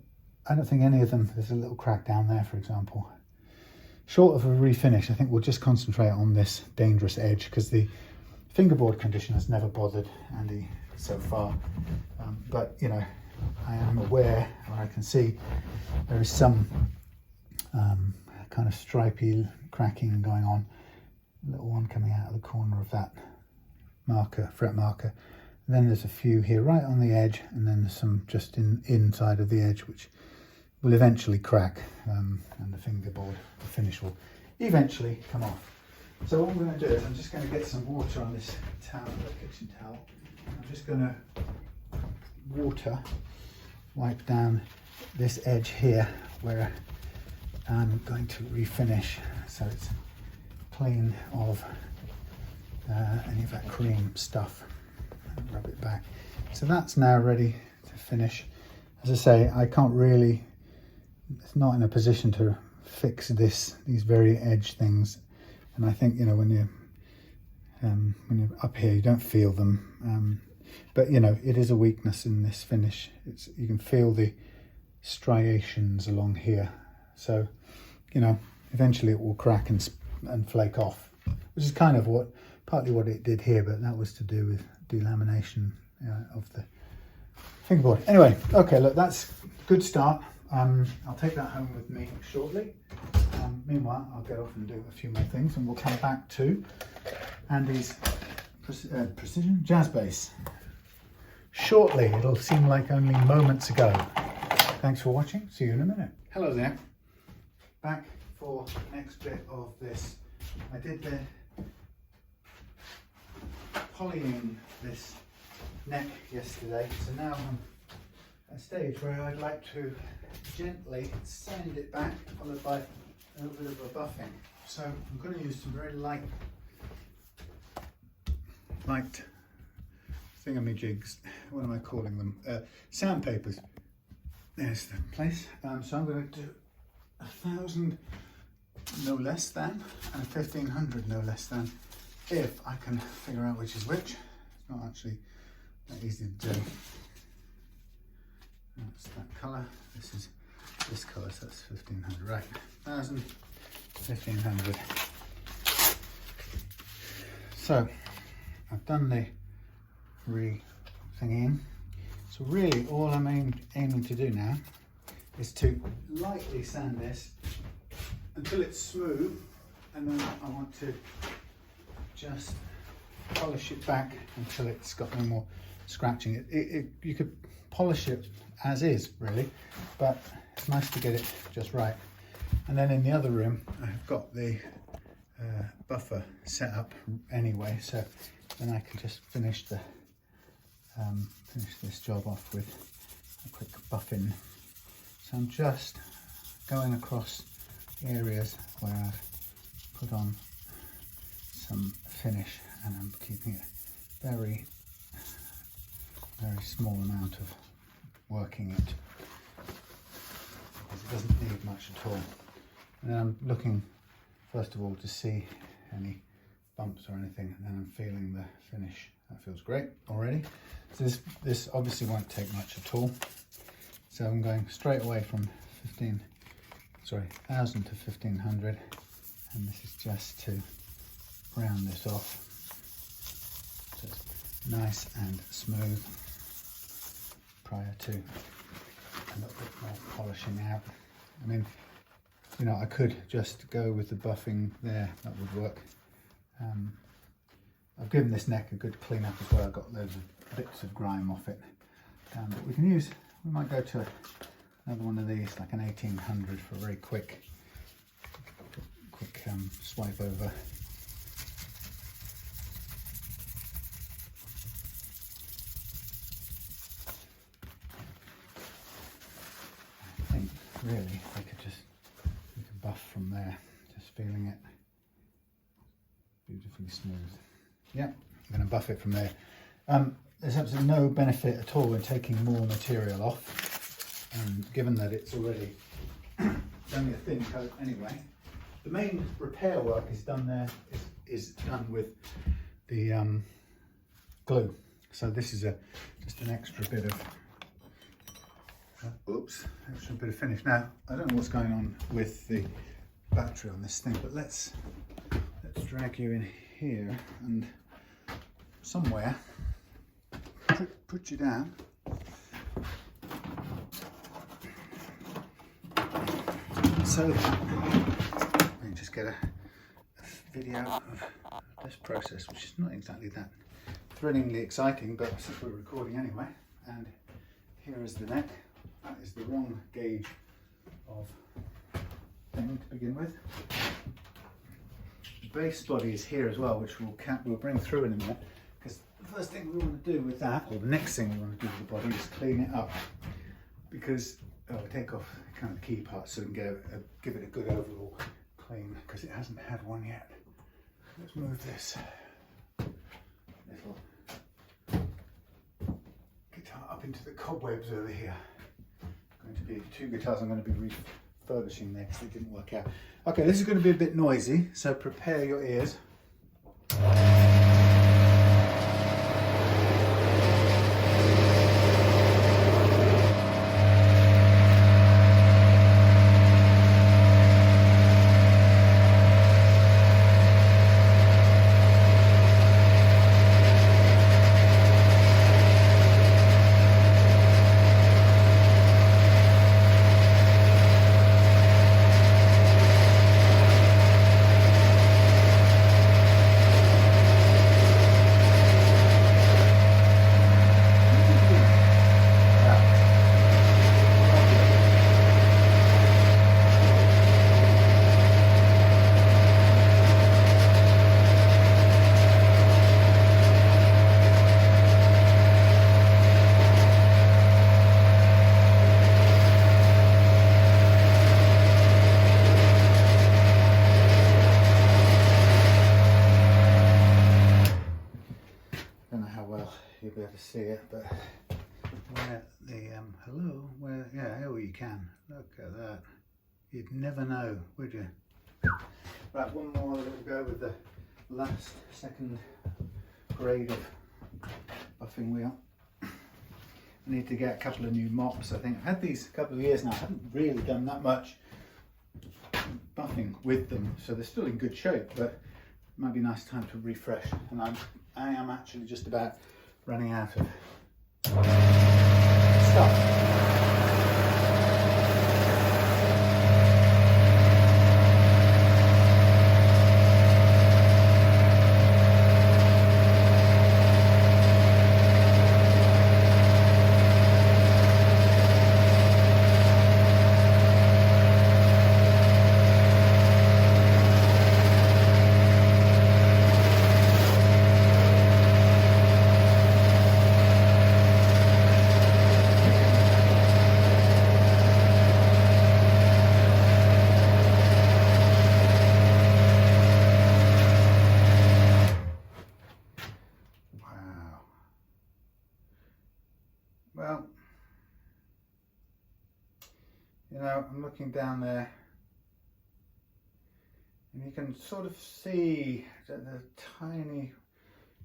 I don't think any of them, there's a little crack down there, for example. Short of a refinish, I think we'll just concentrate on this dangerous edge, because the fingerboard condition has never bothered Andy so far. But, you know, I am aware, or I can see there is some kind of stripy cracking going on. A little one coming out of the corner of that marker, fret marker. And then there's a few here right on the edge, and then there's some just inside of the edge, which will eventually crack, and the fingerboard, the finish will eventually come off. So what I'm going to do is I'm just going to get some water on this towel, the kitchen towel. I'm just going to wipe down this edge here where I'm going to refinish, so it's clean of any of that cream stuff. Rub it back. So that's now ready to finish. As I say, I can't really, it's not in a position to fix these very edge things, and I think, you know, when you're up here you don't feel them, but you know, it is a weakness in this finish. You can feel the striations along here, so you know, eventually it will crack and flake off, which is kind of partly what it did here, but that was to do with delamination of the fingerboard. Anyway, okay, look, that's a good start. I'll take that home with me shortly. Meanwhile, I'll go off and do a few more things, and we'll come back to Andy's precision jazz bass shortly. It'll seem like only moments ago. Thanks for watching. See you in a minute. Hello there. Back for the next bit of this. I did the polying this neck yesterday, so now I'm at a stage where I'd like to gently sand it back, followed by a little bit of a buffing. So I'm going to use some very light thingamajigs. What am I calling them? Sandpapers. There's the place. So I'm going to do 1,000 no less than, and 1,500 no less than, if I can figure out which is which. It's not actually that easy to do. That's that colour. This is this colour, so that's 1,500. Right, 1,000, 1,500. So I've done the re-thingying. So really all I'm aiming to do now is to lightly sand this until it's smooth, and then I want to just polish it back until it's got no more scratching. You could polish it as is, really, but it's nice to get it just right. And then in the other room, I've got the buffer set up anyway, so then I can just finish this job off with a quick buffing. So I'm just going across areas where I've put on some finish, and I'm keeping it very, very small amount of working it, because it doesn't need much at all. And then I'm looking first of all to see any bumps or anything, and then I'm feeling the finish. That feels great already. So this obviously won't take much at all. So I'm going straight away from 1,000 to 1,500, and this is just to round this off so it's nice and smooth prior to a little bit more polishing out. I mean, you know, I could just go with the buffing there, that would work. I've given this neck a good clean up as well. I've got loads of bits of grime off it, but we might go to another one of these, like an 1800, for a very quick swipe over. I think really we could buff from there, just feeling it hopefully smooth. Yeah, I'm going to buff it from there. There's absolutely no benefit at all in taking more material off, given that it's already only a thin coat anyway. The main repair work is done there, is done with the glue. So this is just an extra bit of extra bit of finish. Now I don't know what's going on with the battery on this thing, but let's drag you in here and somewhere put you down. So that we can just get a video of this process, which is not exactly that thrillingly exciting, but since we're recording anyway. And here is the neck. That is the wrong gauge of thing to begin with. The base body is here as well, which we'll bring through in a minute, because the first thing we want to do with that, or the next thing we want to do with the body, is clean it up, because we'll take off kind of the key parts so we can give it a good overall clean, because it hasn't had one yet. Let's move this little guitar up into the cobwebs over here. Going to be 2 guitars I'm going to be refurbishing there because they didn't work out. Okay, this is going to be a bit noisy, so prepare your ears. You'll be able to see it, but where the oh, you can look at that. You'd never know, would you? Right, one more little go with the last second grade of buffing wheel. I need to get a couple of new mops. I think I've had these a couple of years now. I haven't really done that much buffing with them, so they're still in good shape, but it might be a nice time to refresh. And I am actually just about running out of stuff. Well, you know, I'm looking down there and you can sort of see the tiny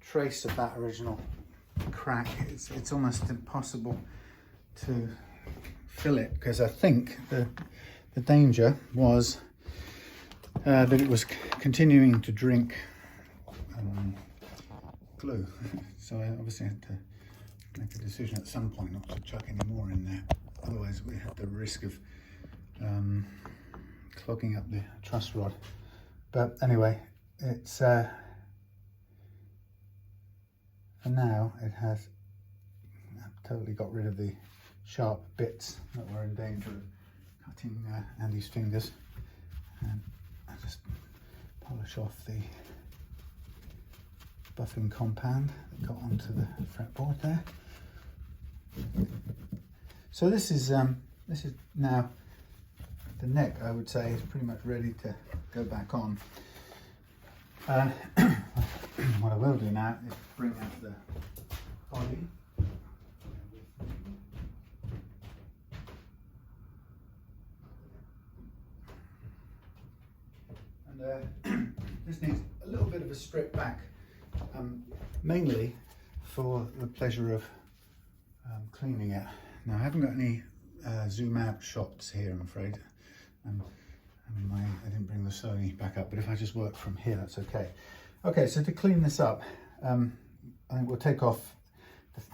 trace of that original crack. It's almost impossible to fill it, because I think the danger was that it was continuing to drink glue. So I obviously had to make a decision at some point not to chuck any more in there, otherwise we had the risk of clogging up the truss rod. But anyway, it's for now it has totally got rid of the sharp bits that were in danger of cutting Andy's fingers, and I just polish off the buffing compound that got onto the fretboard there. So this is now the neck. I would say is pretty much ready to go back on. I what I will do now is bring out the body. And this needs a little bit of a strip back, mainly for the pleasure of cleaning it. Now I haven't got any zoom out shots here, I'm afraid. I didn't bring the Sony back up, but if I just work from here, that's okay. Okay, so to clean this up, I think we'll take off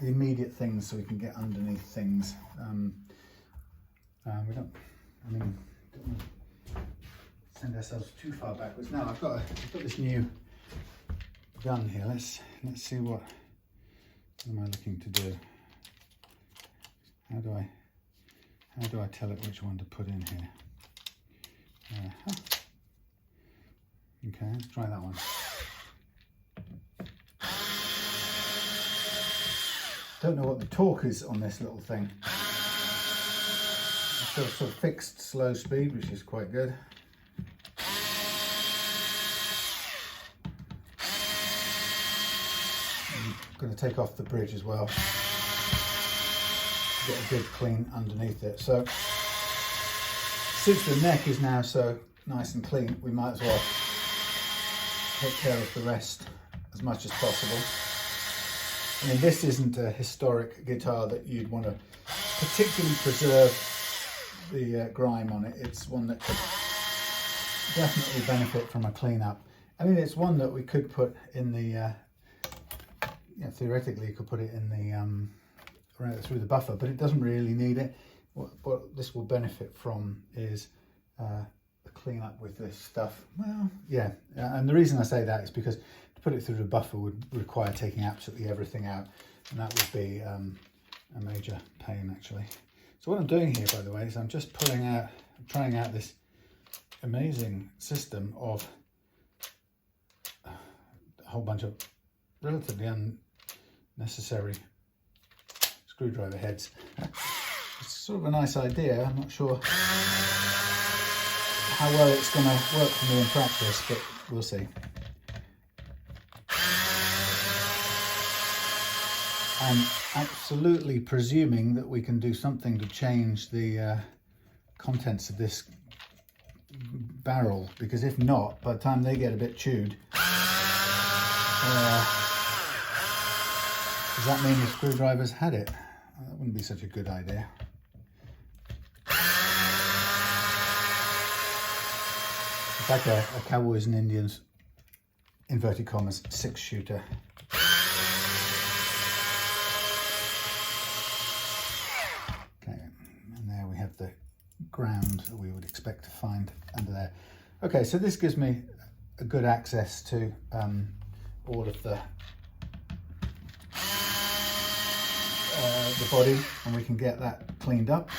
the immediate things so we can get underneath things. We don't want to send ourselves too far backwards. Now I've got this new gun here. Let's see what am I looking to do. How do I tell it which one to put in here? Okay, let's try that one. Don't know what the torque is on this little thing. It's got a sort of fixed slow speed, which is quite good. I'm going to take off the bridge as well. Get a good clean underneath it. So since the neck is now so nice and clean, we might as well take care of the rest as much as possible. I mean, this isn't a historic guitar that you'd want to particularly preserve the grime on it. It's one that could definitely benefit from a clean up. I mean, it's one that we could put in the, theoretically you could put it in the, right through the buffer, but it doesn't really need it. What this will benefit from is the clean up with this stuff. Well, yeah, and the reason I say that is because to put it through the buffer would require taking absolutely everything out, and that would be a major pain actually. So what I'm doing here, by the way, is I'm just trying out this amazing system of a whole bunch of relatively unnecessary screwdriver heads. It's sort of a nice idea. I'm not sure how well it's going to work for me in practice, but we'll see. I'm absolutely presuming that we can do something to change the contents of this barrel, because if not, by the time they get a bit chewed, does that mean the screwdrivers had it? Well, that wouldn't be such a good idea. It's like a Cowboys and Indians, inverted commas, 6-shooter. Okay, and there we have the ground that we would expect to find under there. Okay, so this gives me a good access to all of the body, and we can get that cleaned up.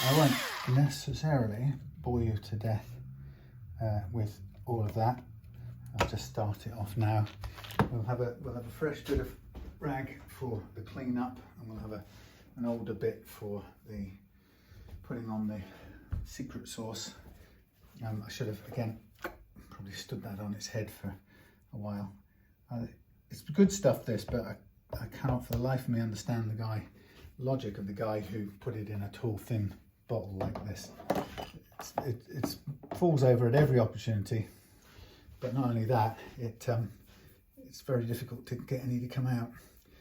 I won't necessarily bore you to death with all of that. I'll just start it off now. We'll have a fresh bit of rag for the clean up, and we'll have an older bit for the putting on the secret sauce. I should have again probably stood that on its head for a while. It's good stuff this, but I cannot for the life of me understand the logic of the guy who put it in a tall thin bottle like this. It falls over at every opportunity, but not only that, it's very difficult to get any to come out.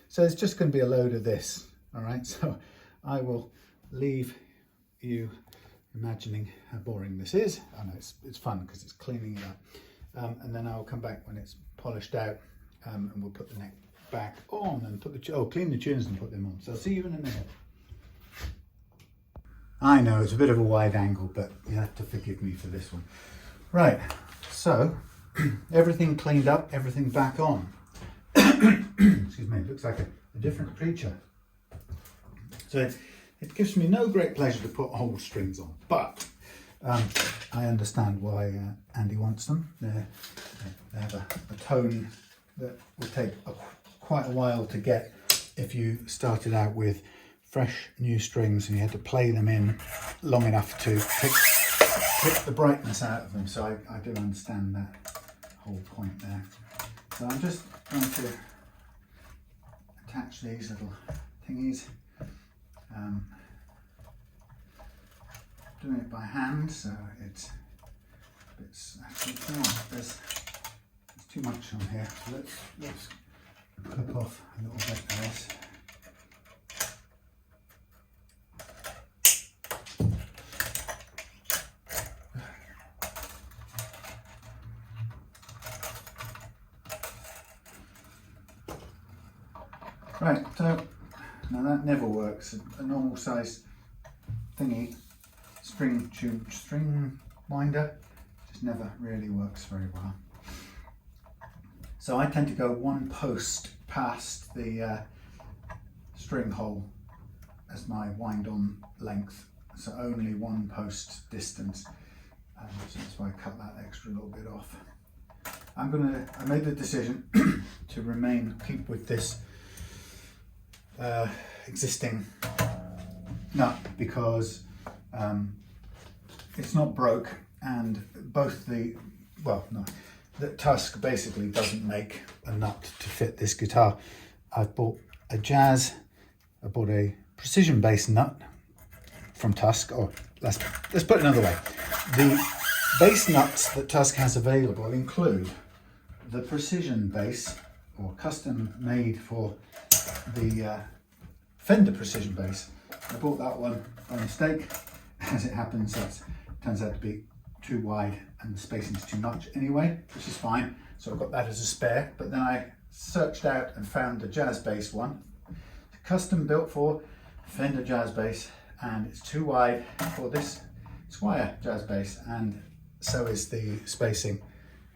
So it's just going to be a load of this. All right, so I will leave you imagining how boring this is. I know it's fun because it's cleaning it up, and then I'll come back when it's polished out, and we'll put the neck back on and put clean the tunes and put them on. So I'll see you in a minute. I know it's a bit of a wide angle, but you have to forgive me for this one. Right, so everything cleaned up, everything back on. Excuse me, it looks like a different creature. So it gives me no great pleasure to put whole strings on, but I understand why Andy wants them. They have a tone that would take quite a while to get if you started out with fresh new strings and you had to play them in long enough to take the brightness out of them, so I do understand that whole point there. So I'm just going to attach these little thingies. Doing it by hand, so it's actually there's too much on here. So let's clip off a little bit of this. Right, so now that never works. A normal size thingy, string winder, just never really works very well. So I tend to go one post past the string hole as my wind on length, so only one post distance. So that's why I cut that extra little bit off. I made the decision to keep with this existing nut because it's not broke, and the tusk basically doesn't make a nut to fit this guitar. I've bought a precision bass nut from Tusk, or let's put it another way. The bass nuts that Tusk has available include the precision bass, or custom made for the Fender precision bass. I bought that one by mistake. As it happens, that turns out to be too wide and the spacing is too much anyway, which is fine. So I've got that as a spare. But then I searched out and found the jazz bass one, custom built for Fender jazz bass, and it's too wide for this Squier jazz bass, and so is the spacing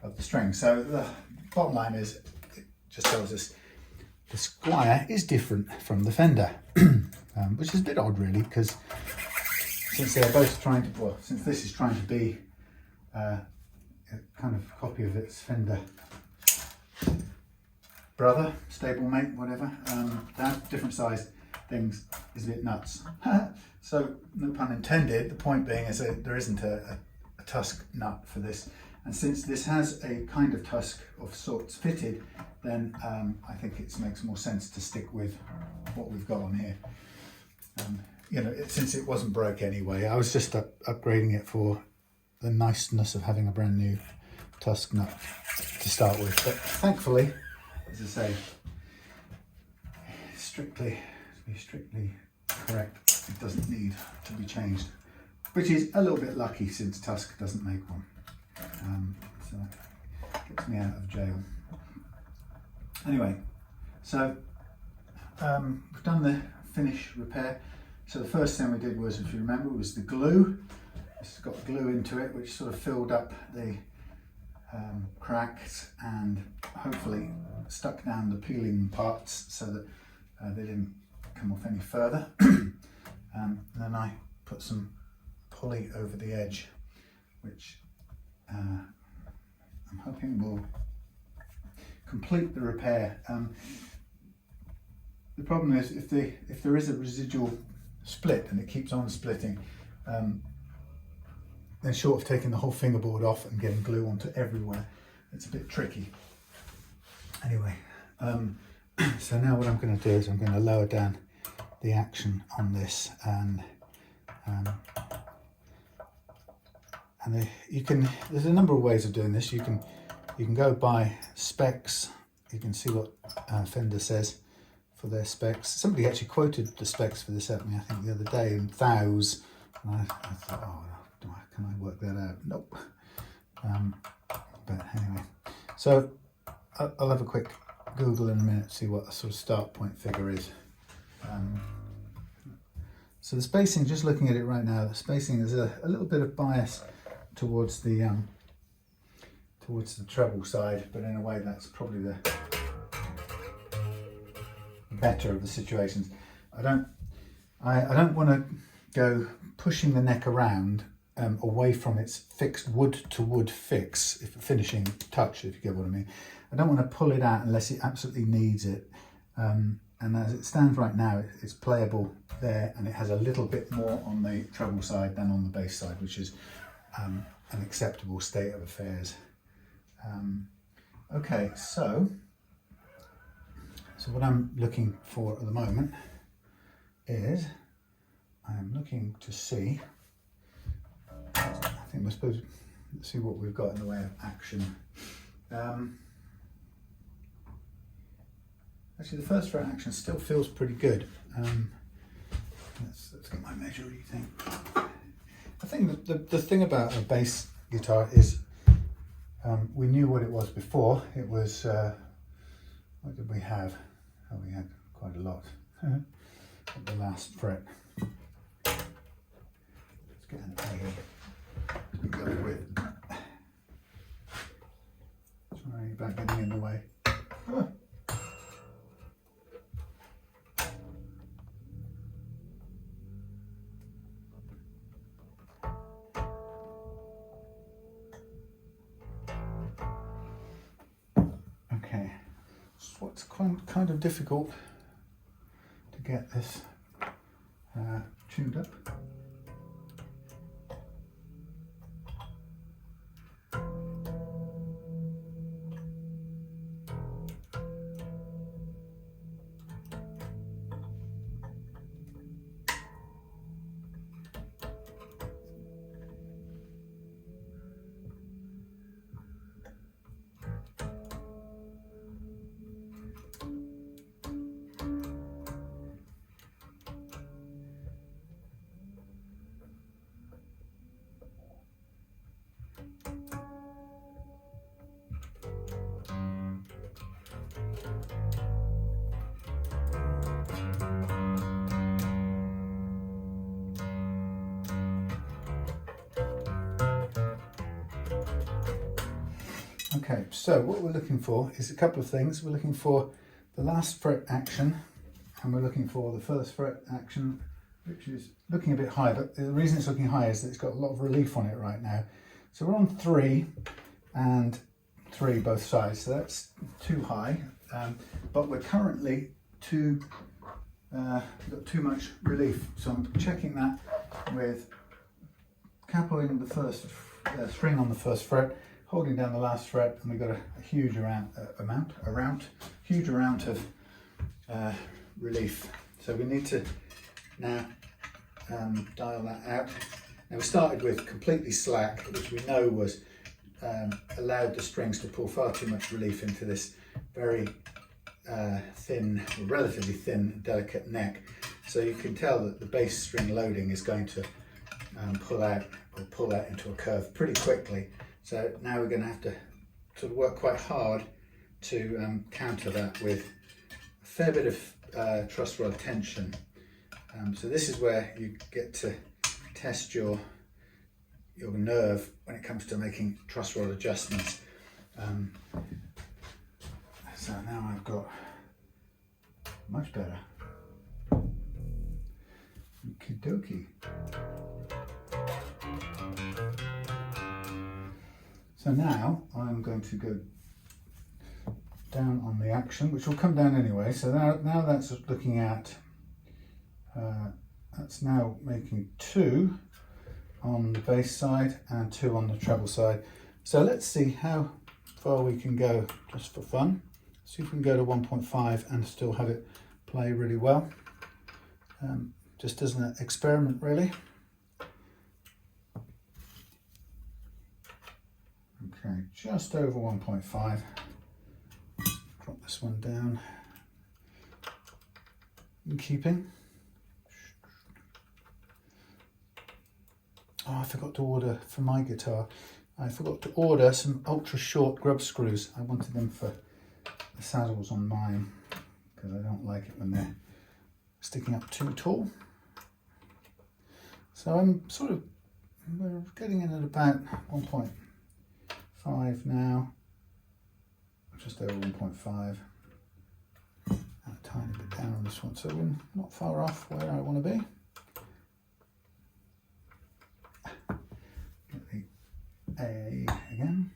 of the string. So the bottom line is, it just tells us the Squier is different from the Fender, which is a bit odd really, because since they're both trying to, since this is trying to be a kind of copy of its Fender brother, stablemate, whatever, that different size things is a bit nuts. So no pun intended. The point being is that there isn't a tusk nut for this, and since this has a kind of tusk of sorts fitted, then I think it makes more sense to stick with what we've got on here. Since it wasn't broke anyway, I was just upgrading it for the niceness of having a brand new tusk nut to start with. But thankfully, as I say, strictly correct, it doesn't need to be changed, which is a little bit lucky since Tusk doesn't make one. So that gets me out of jail. Anyway, so we've done the finish repair. So the first thing we did was, if you remember, was the glue. It's got glue into it, which sort of filled up the cracks and hopefully stuck down the peeling parts so that they didn't come off any further. And then I put some pulley over the edge, which I'm hoping will complete the repair. The problem is if there is a residual split and it keeps on splitting, then short of taking the whole fingerboard off and getting glue onto everywhere, it's a bit tricky. Anyway, so now what I'm going to do is I'm going to lower down the action on this, and there's a number of ways of doing this. You can go by specs. You can see what Fender says for their specs. Somebody actually quoted the specs for this at me, I think the other day, in thous, and I thought, oh, can I work that out? Nope. But anyway, so I'll have a quick Google in a minute, see what the sort of start point figure is. So the spacing, just looking at it right now, the spacing is a little bit of bias towards the treble side, but in a way that's probably the better of the situations. I don't want to go pushing the neck around away from its fixed wood to wood finishing touch, if you get what I mean. I don't want to pull it out unless it absolutely needs it. And as it stands right now, it's playable there, and it has a little bit more on the treble side than on the bass side, which is an acceptable state of affairs. Okay, so what I'm looking for at the moment is I'm looking to see, I think we're supposed to see what we've got in the way of action. Actually, the first fret action still feels pretty good. Let's get my measure, what do you think? I think the thing about a bass guitar is we knew what it was before. It was, what did we have? Oh, we had quite a lot at the last fret. Let's get an A to go with. Sorry about getting in the way. Oh. Okay, so what's kind of difficult to get this tuned up. Okay, so what we're looking for is a couple of things. We're looking for the last fret action, and we're looking for the first fret action, which is looking a bit high, but the reason it's looking high is that it's got a lot of relief on it right now. So we're on 3 and 3 both sides, so that's too high, but we're currently got too much relief. So I'm checking that with coupling the first string on the first fret, holding down the last fret, and we've got a huge amount of relief. So we need to now dial that out. Now we started with completely slack, which we know was allowed the strings to pull far too much relief into this very thin, relatively thin, delicate neck. So you can tell that the bass string loading is going to pull that into a curve pretty quickly. So now we're going to have to sort of work quite hard to counter that with a fair bit of truss rod tension. So this is where you get to test your nerve when it comes to making truss rod adjustments. So now I've got much better. Okie dokie. So now I'm going to go down on the action, which will come down anyway. So now that's looking at, that's now making 2 on the bass side and 2 on the treble side. So let's see how far we can go just for fun. See if we can go to 1.5 and still have it play really well. Just as an experiment, really. Okay, just over 1.5. Drop this one down. In keeping. Oh, I forgot to order for my guitar. I forgot to order some ultra short grub screws. I wanted them for the saddles on mine because I don't like it when they're sticking up too tall. So I'm we're getting in at about 1.5 now, just over 1.5, a tiny bit down on this one, so we're not far off where I want to be. Get the A again.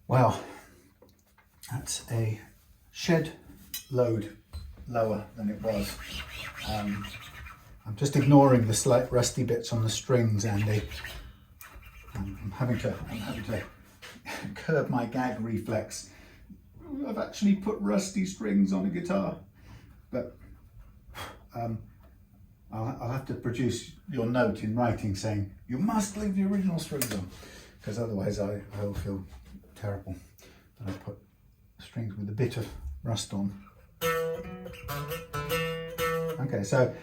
Well, that's a shed load lower than it was. I'm just ignoring the slight rusty bits on the strings, Andy. I'm having to curb my gag reflex. I've actually put rusty strings on a guitar, but I'll have to produce your note in writing saying you must leave the original strings on, because otherwise I'll feel terrible that I put strings with a bit of rust on. Okay, so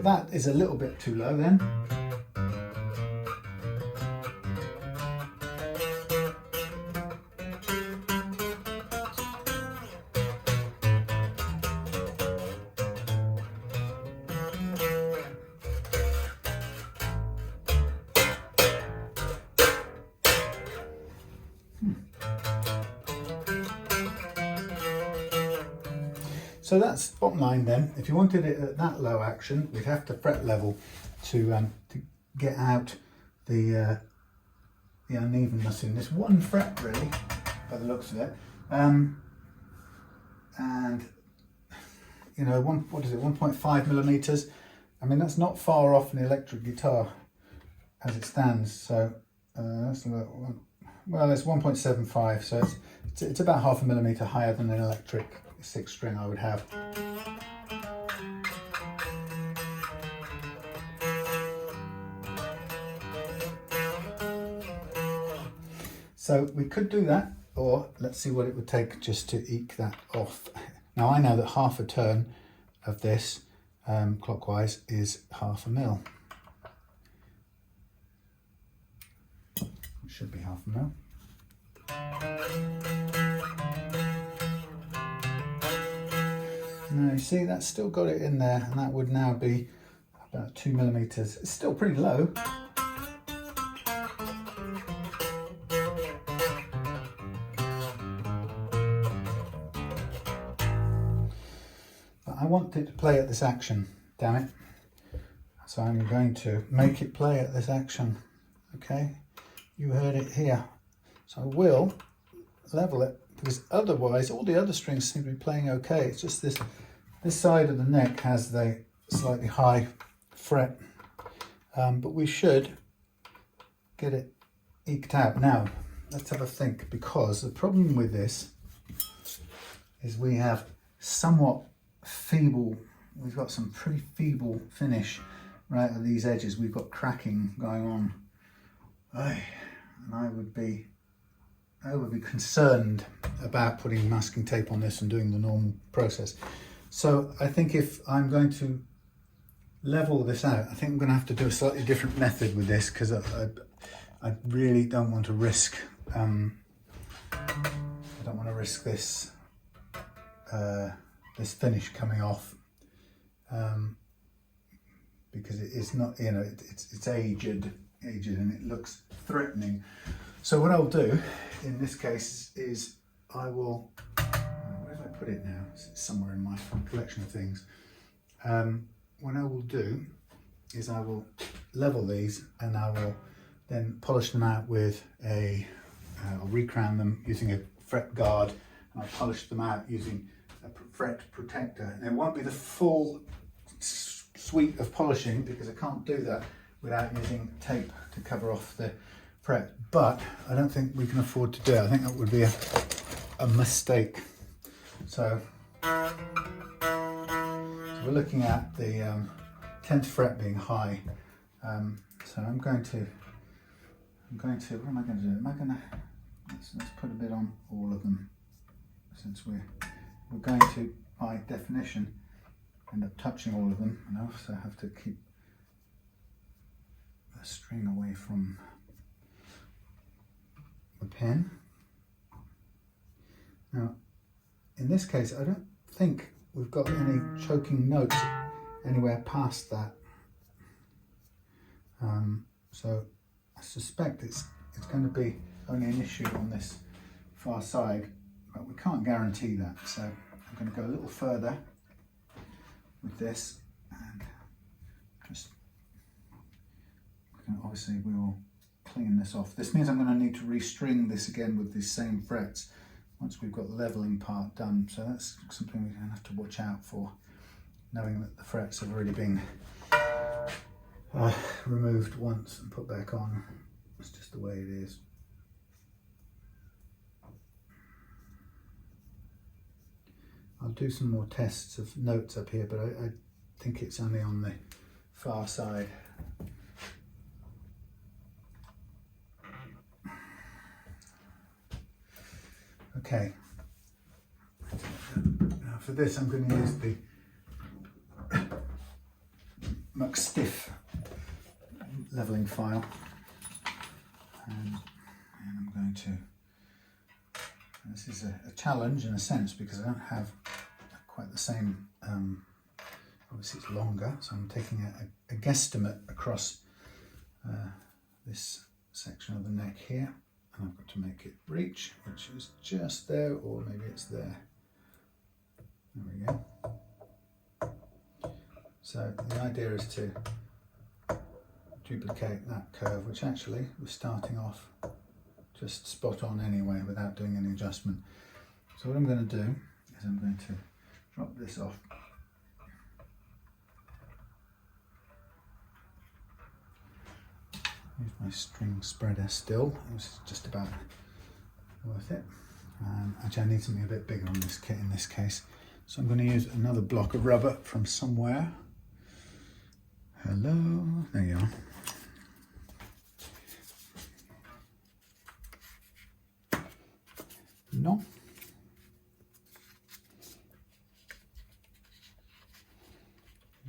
that is a little bit too low then. So that's bottom line then. If you wanted it at that low action, we'd have to fret level to get out the unevenness in this one fret, really, by the looks of it. And you know, what is it, 1.5 millimeters? I mean, that's not far off an electric guitar as it stands. So that's a little, well, it's 1.75, so it's about half a millimeter higher than an electric 6-string I would have. So we could do that, or let's see what it would take just to eke that off. Now I know that half a turn of this clockwise is half a mil. It should be half a mil. Now you see that's still got it in there, and that would now be about 2 millimeters. It's still pretty low. But I want it to play at this action, damn it. So I'm going to make it play at this action. Okay, you heard it here. So I will level it, because otherwise all the other strings seem to be playing okay. It's just this side of the neck has the slightly high fret, but we should get it eked out. Now let's have a think, because the problem with this is we have somewhat feeble, we've got some pretty feeble finish right at these edges. We've got cracking going on, and I would be concerned about putting masking tape on this and doing the normal process. So I think if I'm going to level this out, I think I'm going to have to do a slightly different method with this, because I really don't want to risk this this finish coming off, because it is not, you know, it's aged and it looks threatening. So what I'll do in this case is I will, where did I put it now? It's somewhere in my collection of things. What I will do is I will level these, and I will then polish them out with I'll recrown them using a fret guard, and I'll polish them out using a fret protector. And it won't be the full suite of polishing, because I can't do that without using tape to cover off the fret, but I don't think we can afford to do it. I think that would be a mistake. So we're looking at the 10th fret being high. So I'm going to, what am I going to do? Let's put a bit on all of them, since we're going to, by definition, end up touching all of them, and I also have to keep the string away from the pen. Now, in this case, I don't think we've got any choking notes anywhere past that. So I suspect it's going to be only an issue on this far side, but we can't guarantee that. So I'm going to go a little further with this, and just, obviously we will clean this off. This means I'm going to need to restring this again with these same frets once we've got the leveling part done. So that's something we're going to have to watch out for, knowing that the frets have already been removed once and put back on. It's just the way it is. I'll do some more tests of notes up here, but I think it's only on the far side. Okay, now for this I'm going to use the Muck Stiff leveling file, and I'm going to, this is a challenge in a sense because I don't have quite the same, obviously it's longer, so I'm taking a guesstimate across this section of the neck here, and I've got to make it reach, which is just there, or maybe it's there. There we go. So the idea is to duplicate that curve, which actually was starting off just spot on anyway without doing any adjustment. So what I'm going to do is I'm going to drop this off. Use my string spreader still, it was just about worth it. Actually I need something a bit bigger on this kit in this case. So I'm going to use another block of rubber from somewhere. Hello, there you are. No.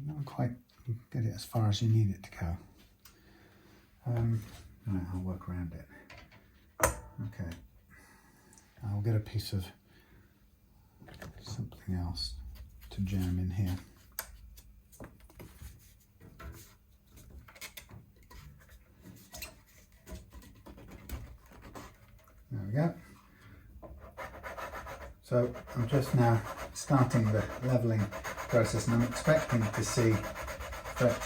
Not quite get it as far as you need it to go. Right, I'll work around it. Okay, I'll get a piece of something else to jam in here. There we go. So I'm just now starting the leveling process, and I'm expecting to see fret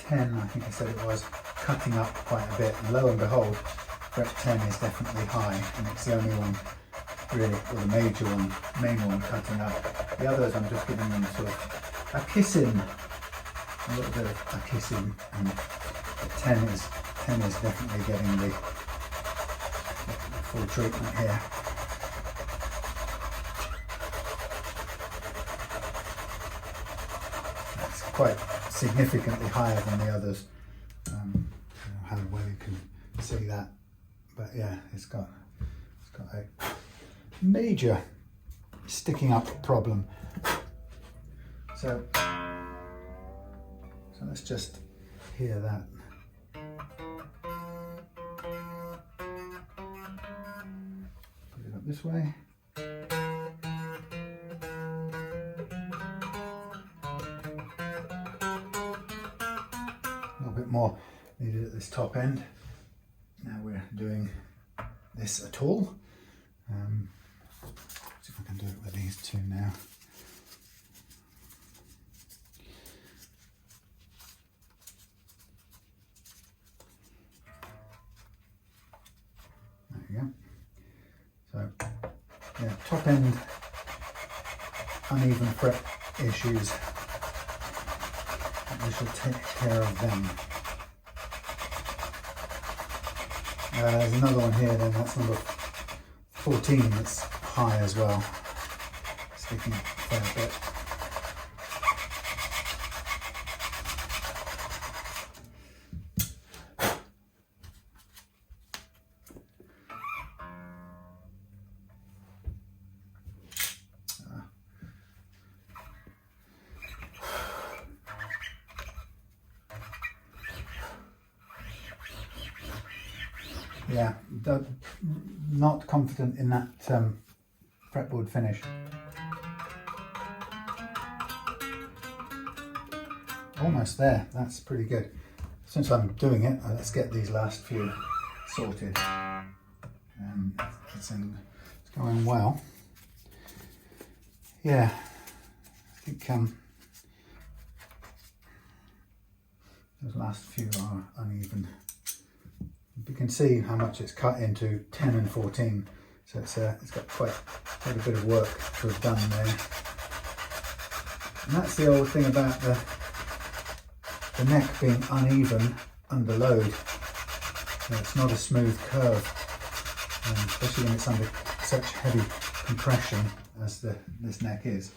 10, I think I said it was, cutting up quite a bit, and lo and behold, fret 10 is definitely high, and it's the only one really, or the major one, main one cutting up. The others I'm just giving them sort of a kissing, a little bit of a kissing, and 10 is definitely getting the full treatment here. That's quite significantly higher than the others. I don't know how well you can see that, but yeah, it's got a major sticking up problem. So let's just hear that. Put it up this way. A little bit more needed at this top end. Now we're doing this at all. See if I can do it with these two now. There we go. So, yeah, top end uneven fret issues. We shall take care of them. There's another one here, then that's number 14, that's high as well, sticking up a fair bit. Yeah, not confident in that fretboard finish. Almost there, that's pretty good. Since I'm doing it, let's get these last few sorted. It's going well. Yeah, I think those last few are uneven. You can see how much it's cut into 10 and 14. So it's got quite a bit of work to have done there. And that's the old thing about the neck being uneven under load. So it's not a smooth curve, especially when it's under such heavy compression as this neck is.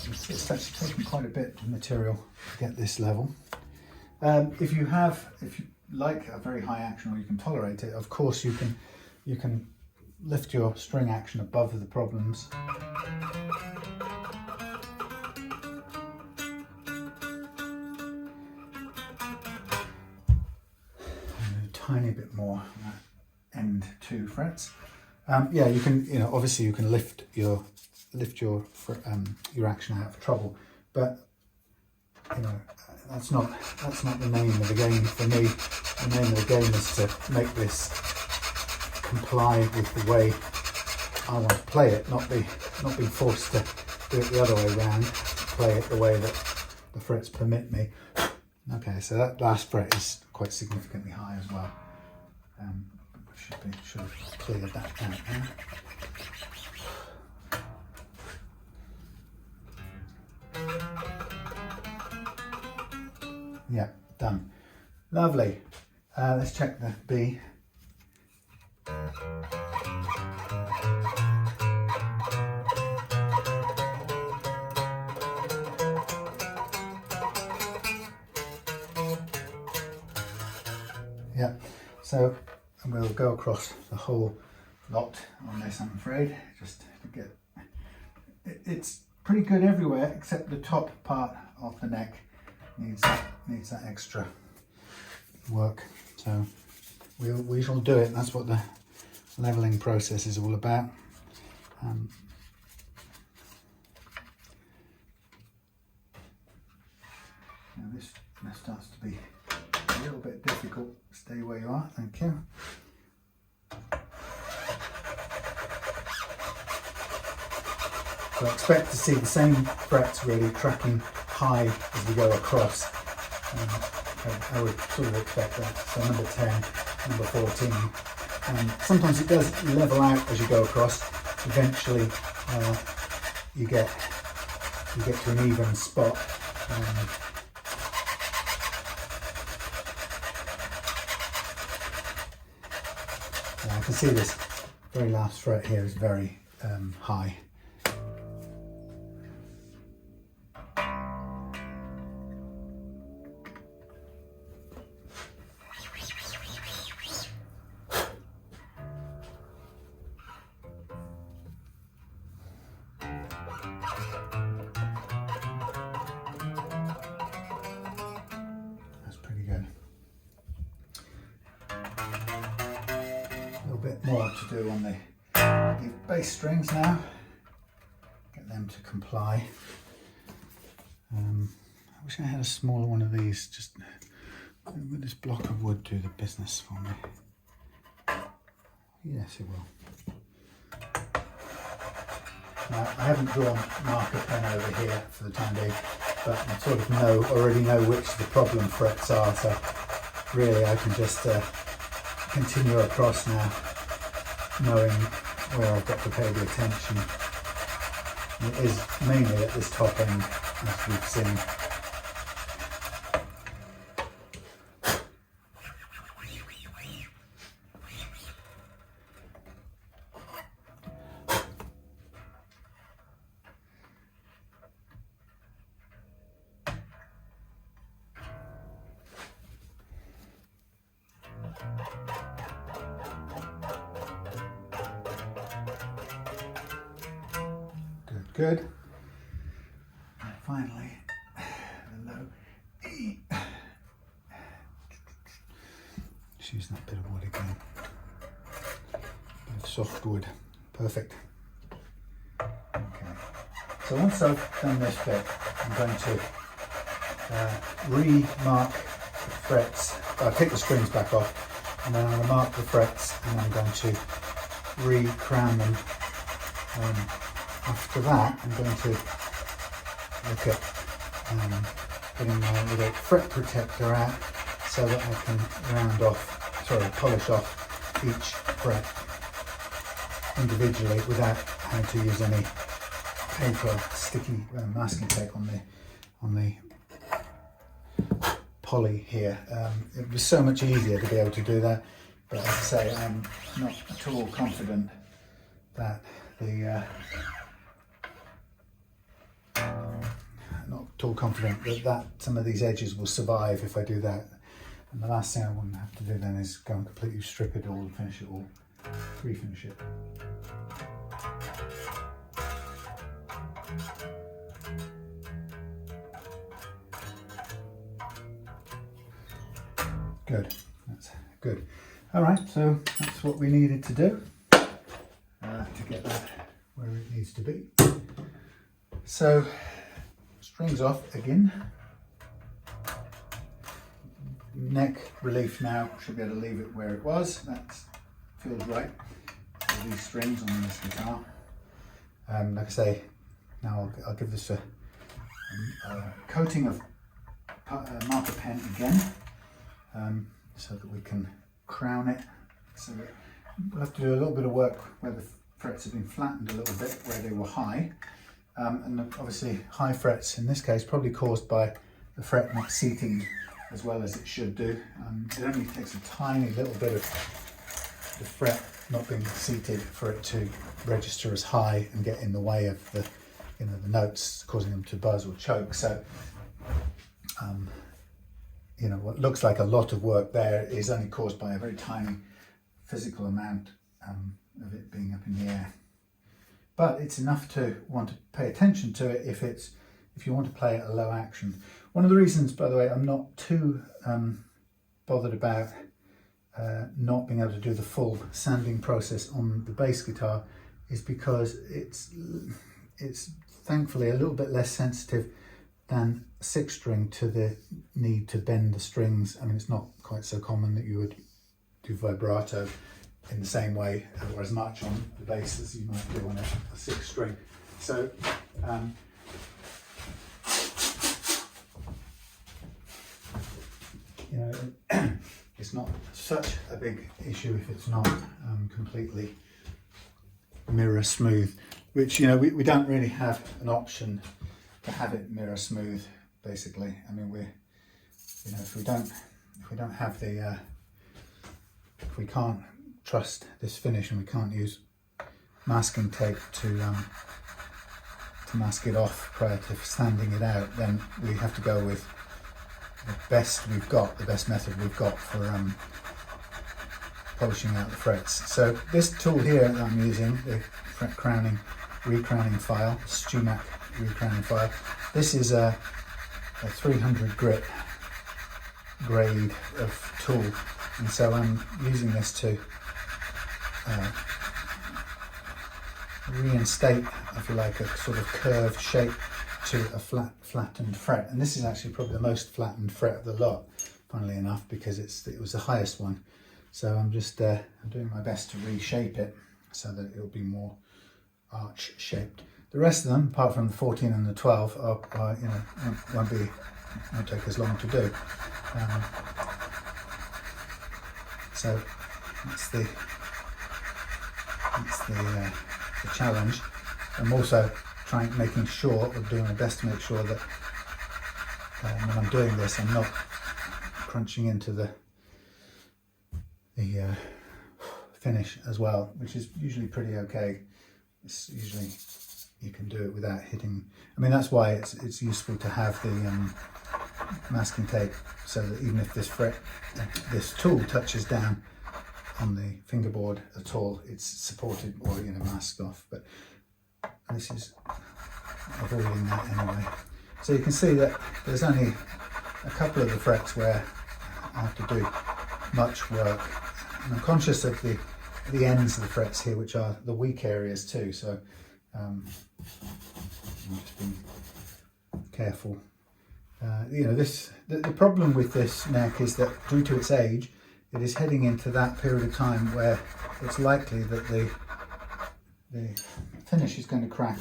It's actually taken quite a bit of material to get this level. If you like a very high action, or you can tolerate it, of course you can lift your string action above the problems. A tiny bit more on that end 2 frets. Yeah, you can, obviously you can lift your action out of trouble, but that's not the name of the game for me. The name of the game is to make this comply with the way I want to play it, not be forced to do it the other way around, play it the way that the frets permit me. Okay, so that last fret is quite significantly high as well. Should have cleared that out now. Yeah, done. Lovely. Let's check the B. Yeah, so we'll go across the whole lot on this, I'm afraid, just to get it's pretty good everywhere except the top part of the neck needs that extra work. So we shall do it. That's what the leveling process is all about. Now this starts to be a little bit difficult. Stay where you are, thank you. So I expect to see the same frets really tracking high as we go across. I would sort of expect that. So number 10, number 14. Sometimes it does level out as you go across. Eventually you get to an even spot. I can see this very last fret here is very high. That's pretty good. Bit more to do on the bass strings now, get them to comply. I wish I had a smaller one of these. Just would this block of wood do the business for me? Yes, it will. Now, I haven't drawn marker pen over here for the time being, but I sort of already know which the problem frets are, so really I can just continue across now, knowing where I've got to pay the attention. It is mainly at this top end, as we've seen. Good. And finally, the low E. Just use that bit of wood again. Bit of soft wood. Perfect. Okay. So once I've done this bit, I'm going to re-mark the frets. I'll take the strings back off, and then I'm going to mark the frets, and I'm going to re-crown them. After that, I'm going to look at getting my little fret protector out so that I can round off polish off each fret individually without having to use any paper sticky masking tape on the poly here. It was so much easier to be able to do that, but as I say, I'm not at all confident that that some of these edges will survive if I do that. And the last thing I want to have to do then is go and completely strip it all and finish it all, refinish it. Good, that's good. All right, so that's what we needed to do to get that where it needs to be. So, strings off again. Neck relief now, should be able to leave it where it was. That feels right for these strings on this guitar. Like I say, now I'll give this a coating of marker pen again, so that we can crown it. So we'll have to do a little bit of work where the frets have been flattened a little bit where they were high. And obviously high frets in this case probably caused by the fret not seating as well as it should do. It only takes a tiny little bit of the fret not being seated for it to register as high and get in the way of the notes, causing them to buzz or choke. So what looks like a lot of work there is only caused by a very tiny physical amount of it being up in the air. But it's enough to want to pay attention to it if you want to play at a low action. One of the reasons, by the way, I'm not too bothered about not being able to do the full sanding process on the bass guitar is because it's thankfully a little bit less sensitive than 6-string to the need to bend the strings. I mean, it's not quite so common that you would do vibrato in the same way or as much on the bass as you might do on a 6-string. So it's not such a big issue if it's not completely mirror smooth, which we don't really have an option to have it mirror smooth. Basically, I mean, if we don't have the if we can't trust this finish and we can't use masking tape to mask it off prior to sanding it out, then we have to go with the best method we've got for polishing out the frets. So this tool here that I'm using, the fret crowning, recrowning file, Stumac recrowning file, this is a 300 grit grade of tool, and so I'm using this to reinstate, if you like, a sort of curved shape to a flattened fret. And this is actually probably the most flattened fret of the lot, funnily enough, because it was the highest one. So I'm just I'm doing my best to reshape it so that it'll be more arch shaped. The rest of them, apart from the 14 and the 12, won't take as long to do. So that's the challenge. I'm also making sure, or doing my best to make sure that when I'm doing this, I'm not crunching into the finish as well, which is usually pretty okay. It's usually, you can do it without hitting. I mean, that's why it's useful to have the masking tape, so that even if this tool touches down on the fingerboard at all, it's supported or masked off. But this is avoiding that anyway. So you can see that there's only a couple of the frets where I have to do much work, and I'm conscious of the ends of the frets here, which are the weak areas too. So I'm just being careful. The problem with this neck is that due to its age, it is heading into that period of time where it's likely that the finish is going to crack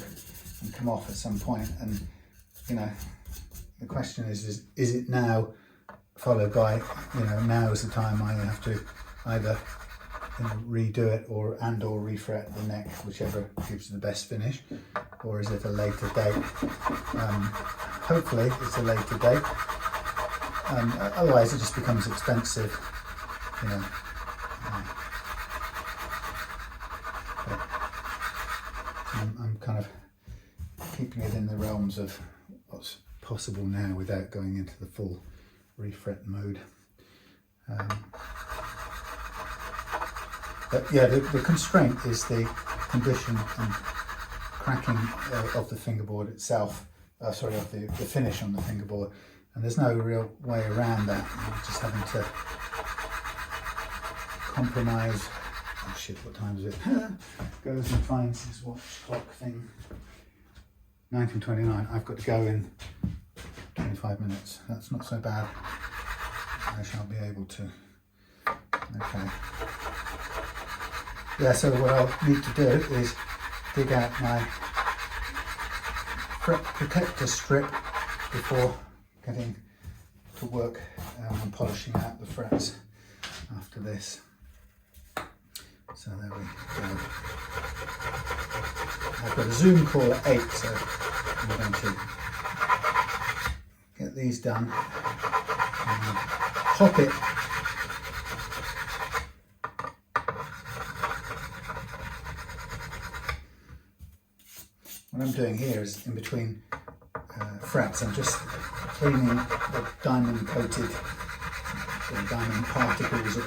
and come off at some point. And the question is it now, followed by now is the time I have to either redo it or refret the neck, whichever gives the best finish, or is it a later date? Hopefully it's a later date. Otherwise it just becomes expensive, you know. I'm kind of keeping it in the realms of what's possible now without going into the full refret mode. But yeah, the constraint is the condition and cracking of the fingerboard itself, of the finish on the fingerboard, and there's no real way around that. You're just having to compromise. Oh shit, what time is it? Goes and finds his watch clock thing. 19:29, I've got to go in 25 minutes. That's not so bad. I shall be able to. Okay. Yeah, so what I'll need to do is dig out my fret protector strip before getting to work on polishing out the frets after this. So there we go. I've got a Zoom call at 8, so I'm going to get these done and pop it What I'm doing here is in between frets, I'm just cleaning the diamond coated diamond particles of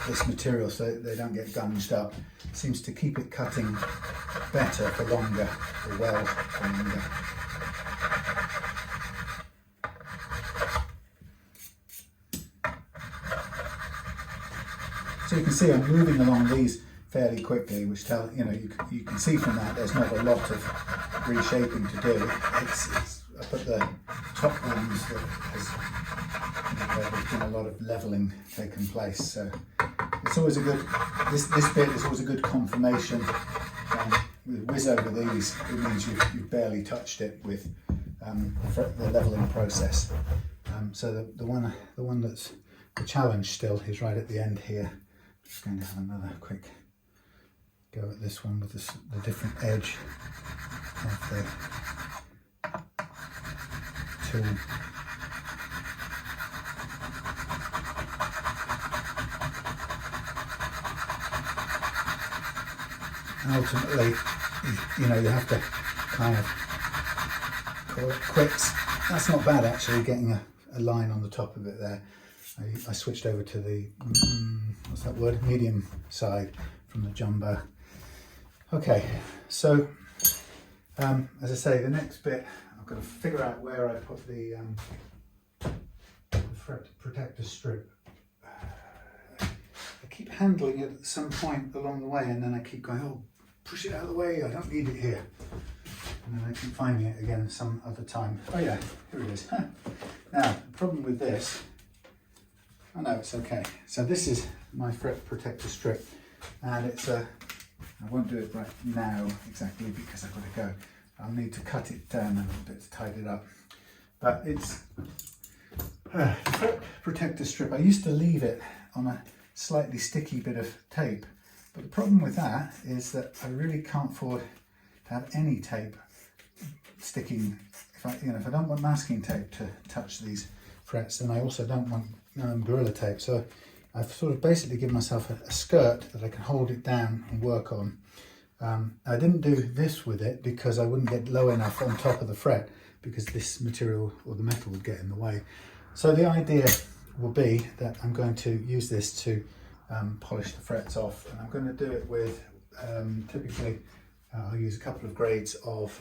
this material so they don't get gunged up. It seems to keep it cutting better for longer, or well for longer. So you can see I'm moving along these fairly quickly, which tell you can see from that there's not a lot of reshaping to do. It's I put the top ones that has there's been a lot of leveling taken place, so it's always a good this bit is always a good confirmation. With whiz over these, it means you've barely touched it with the leveling process. So the one that's the challenge still is right at the end here. I'm just going to have another quick go at this one with the different edge of the tool. And ultimately, you have to kind of call it quits. That's not bad actually, getting a line on the top of it there. I switched over to the, what's that word, medium side from the jumbo. Okay, so as I say, the next bit, I've got to figure out where I put the fret protector strip. I keep handling it at some point along the way, and then I keep going, oh, push it out of the way, I don't need it here. And then I keep finding it again some other time. Oh yeah, here it is. Now, the problem with this, oh no, it's okay. So this is my fret protector strip, and it's I won't do it right now exactly because I've got to go. I'll need to cut it down a little bit to tidy it up. But it's fret protector strip. I used to leave it on a slightly sticky bit of tape, but the problem with that is that I really can't afford to have any tape sticking. If I don't want masking tape to touch these frets, then I also don't want Gorilla tape. So I've sort of basically given myself a skirt that I can hold it down and work on. I didn't do this with it because I wouldn't get low enough on top of the fret, because this material or the metal would get in the way. So the idea will be that I'm going to use this to polish the frets off, and I'm going to do it with typically I'll use a couple of grades of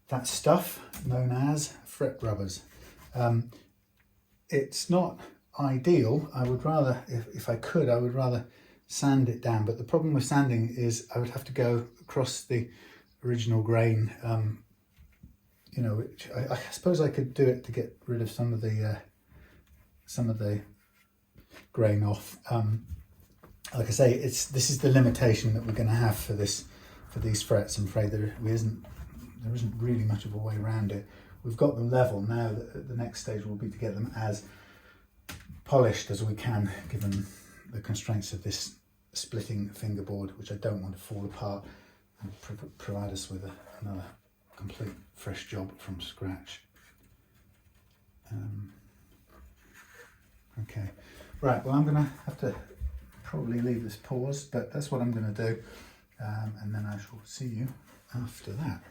that stuff known as fret rubbers. It's not ideal. I would rather, if I could, I would rather sand it down, but the problem with sanding is I would have to go across the original grain, which I suppose I could do it to get rid of some of the grain off. Like I say, this is the limitation that we're going to have for these frets. I'm afraid there isn't really much of a way around it. We've got them level now. The next stage will be to get them as polished as we can, given the constraints of this splitting fingerboard, which I don't want to fall apart and provide us with another complete fresh job from scratch. Okay, right, well I'm going to have to probably leave this paused, but that's what I'm going to do, and then I shall see you after that.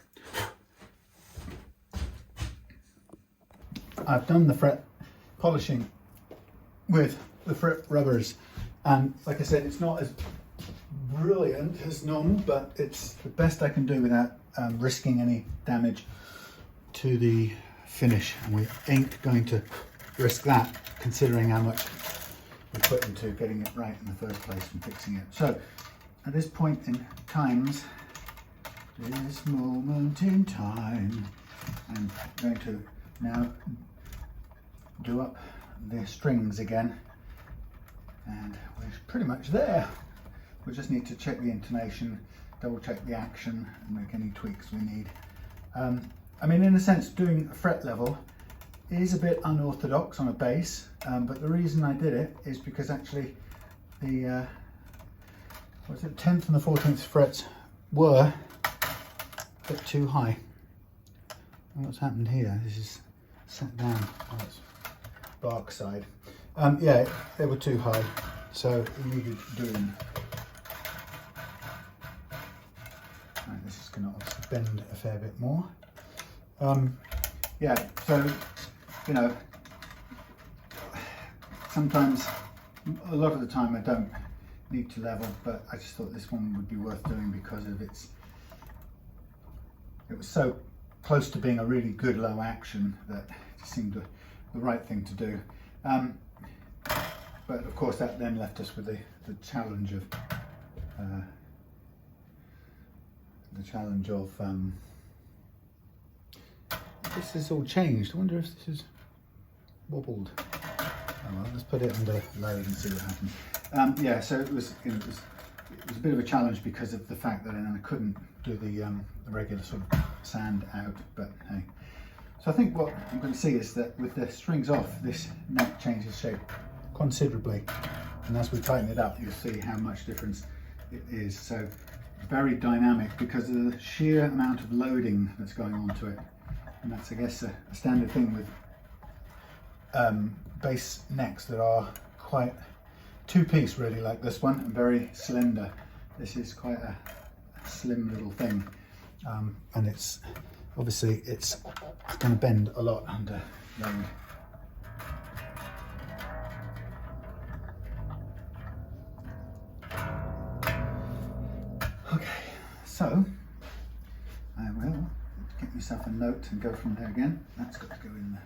I've done the fret polishing with the fret rubbers, and like I said, it's not as brilliant as normal, but it's the best I can do without risking any damage to the finish, and we ain't going to risk that considering how much we put into getting it right in the first place and fixing it. So at this point in times, this moment in time, I'm going to now do up the strings again, and we're pretty much there. We just need to check the intonation, double check the action, and make any tweaks we need. I mean, in a sense, doing a fret level is a bit unorthodox on a bass, but the reason I did it is because actually the 10th and the 14th frets were a bit too high. What's happened here? This is set down on its bark side. Yeah, they were too high, so it needed doing. Right, this is going to obviously bend a fair bit more. Yeah, so you know, sometimes, a lot of the time I don't need to level, but I just thought this one would be worth doing because of it was so close to being a really good low action that it just seemed the right thing to do. But of course that then left us with the challenge of this has all changed. I wonder if this is wobbled. Oh well, let's put it under load and see what happens. Yeah, so it was a bit of a challenge because of the fact that I couldn't do the regular sort of sand out, but hey. So I think what I'm going to see is that with the strings off, this neck changes shape considerably, and as we tighten it up, you'll see how much difference it is. So very dynamic because of the sheer amount of loading that's going on to it. And that's, I guess, a standard thing with bass necks that are quite two-piece, really, like this one, and very slender. This is quite a slim little thing, and it's obviously it's going to bend a lot under load. Okay, so I will get myself a note and go from there again. That's got to go in the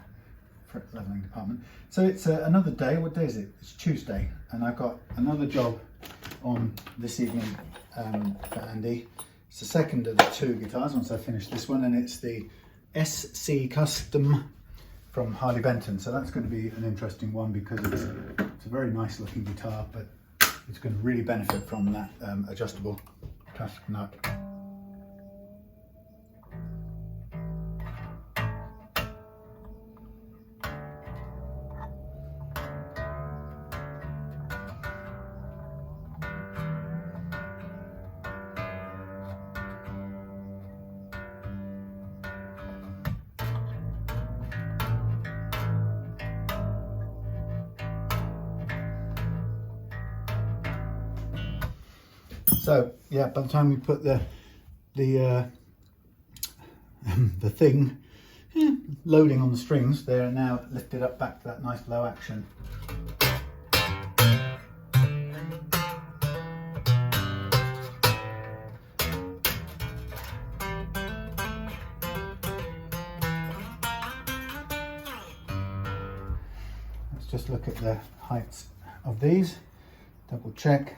fret leveling department. So it's another day. What day is it? It's Tuesday, and I've got another job on this evening for Andy. It's the second of the two guitars once I finish this one, and it's the SC Custom from Harley Benton. So that's going to be an interesting one because it's a very nice looking guitar, but it's going to really benefit from that adjustable tusk nut. So yeah, by the time we put the thing loading on the strings, they're now lifted up back to that nice low action. Let's just look at the heights of these, double check.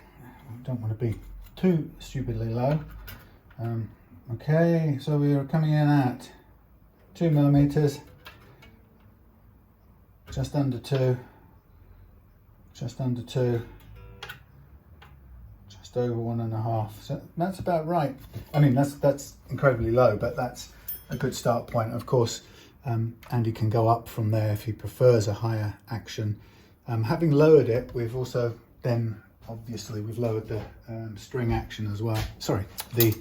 I don't want to be too stupidly low. Okay, so we are coming in at 2 millimeters, just under 2, just under 2, just over 1.5. So that's about right. I mean, that's incredibly low, but that's a good start point. Of course, Andy can go up from there if he prefers a higher action. Having lowered it, we've also then obviously we've lowered the string action as well. Sorry, we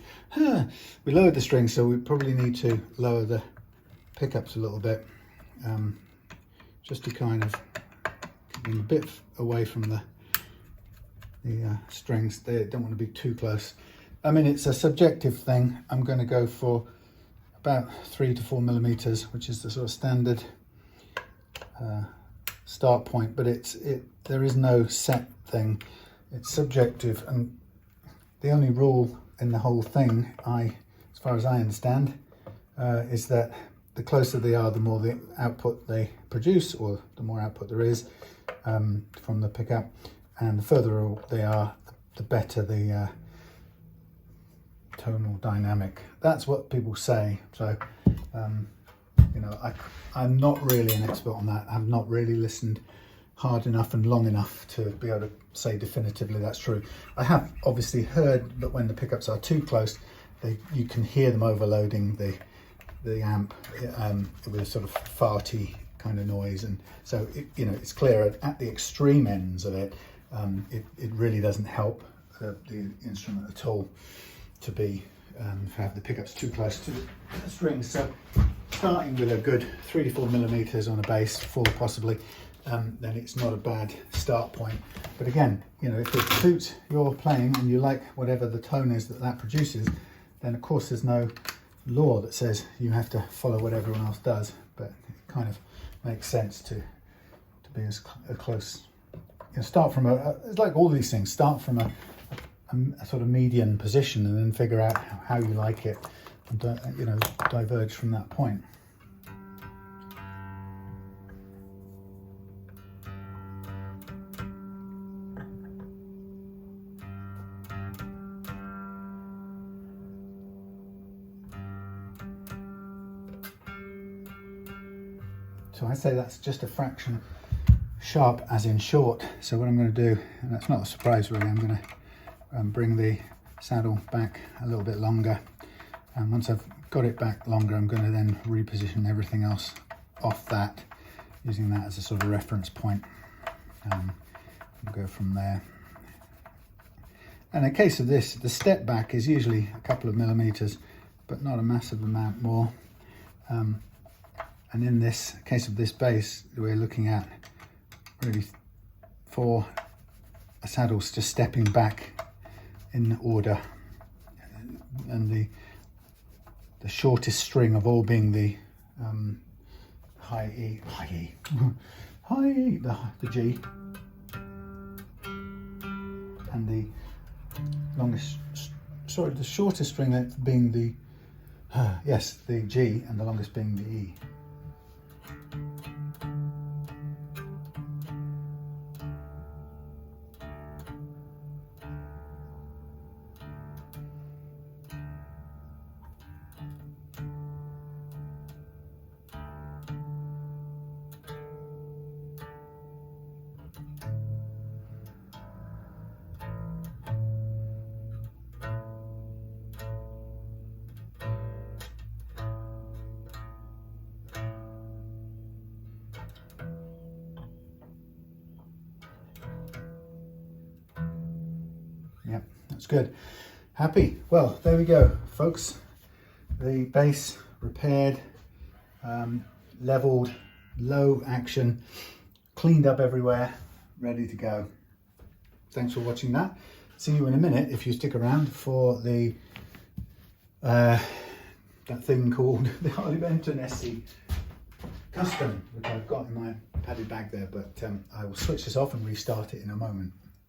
lowered the string, so we probably need to lower the pickups a little bit, just to kind of keep them a bit away from the strings. They don't want to be too close. I mean, it's a subjective thing. I'm going to go for about 3 to 4 millimeters, which is the sort of standard start point, but there is no set thing. It's subjective, and the only rule in the whole thing, as far as I understand, is that the closer they are, the more the output they produce, or the more output there is from the pickup, and the further they are, the better the tonal dynamic. That's what people say. So you know, I'm not really an expert on that. I've not really listened hard enough and long enough to be able to say definitively that's true. I have obviously heard that when the pickups are too close, you can hear them overloading the amp with a sort of farty kind of noise, and so you know, it's clear at the extreme ends of it, it really doesn't help the instrument at all to have the pickups too close to the strings. So starting with a good 3 to 4 millimeters on a bass, 4 possibly, then it's not a bad start point. But again, you know, if it suits your playing and you like whatever the tone is that produces, then of course there's no law that says you have to follow what everyone else does, but it kind of makes sense to be as close. You know, start from it's like all these things, start from a sort of median position and then figure out how you like it, and you know, diverge from that point. So I say that's just a fraction sharp, as in short. So what I'm going to do, and that's not a surprise really, I'm going to bring the saddle back a little bit longer, and once I've got it back longer, I'm going to then reposition everything else off that, using that as a sort of reference point. We'll go from there. And in case of this, the step back is usually a couple of millimeters, but not a massive amount more. And in this case of this bass, we're looking at really 4 saddles just stepping back in order, and the shortest string of all being the high E, the G, and the longest, sorry, the shortest string being the yes, the G, and the longest being the E. Yep, that's good. Happy? Well, there we go, folks. The bass repaired, leveled, low action, cleaned up everywhere, ready to go. Thanks for watching that. See you in a minute if you stick around for the that thing called the Harley Benton SC Custom, which I've got in my padded bag there, but I will switch this off and restart it in a moment.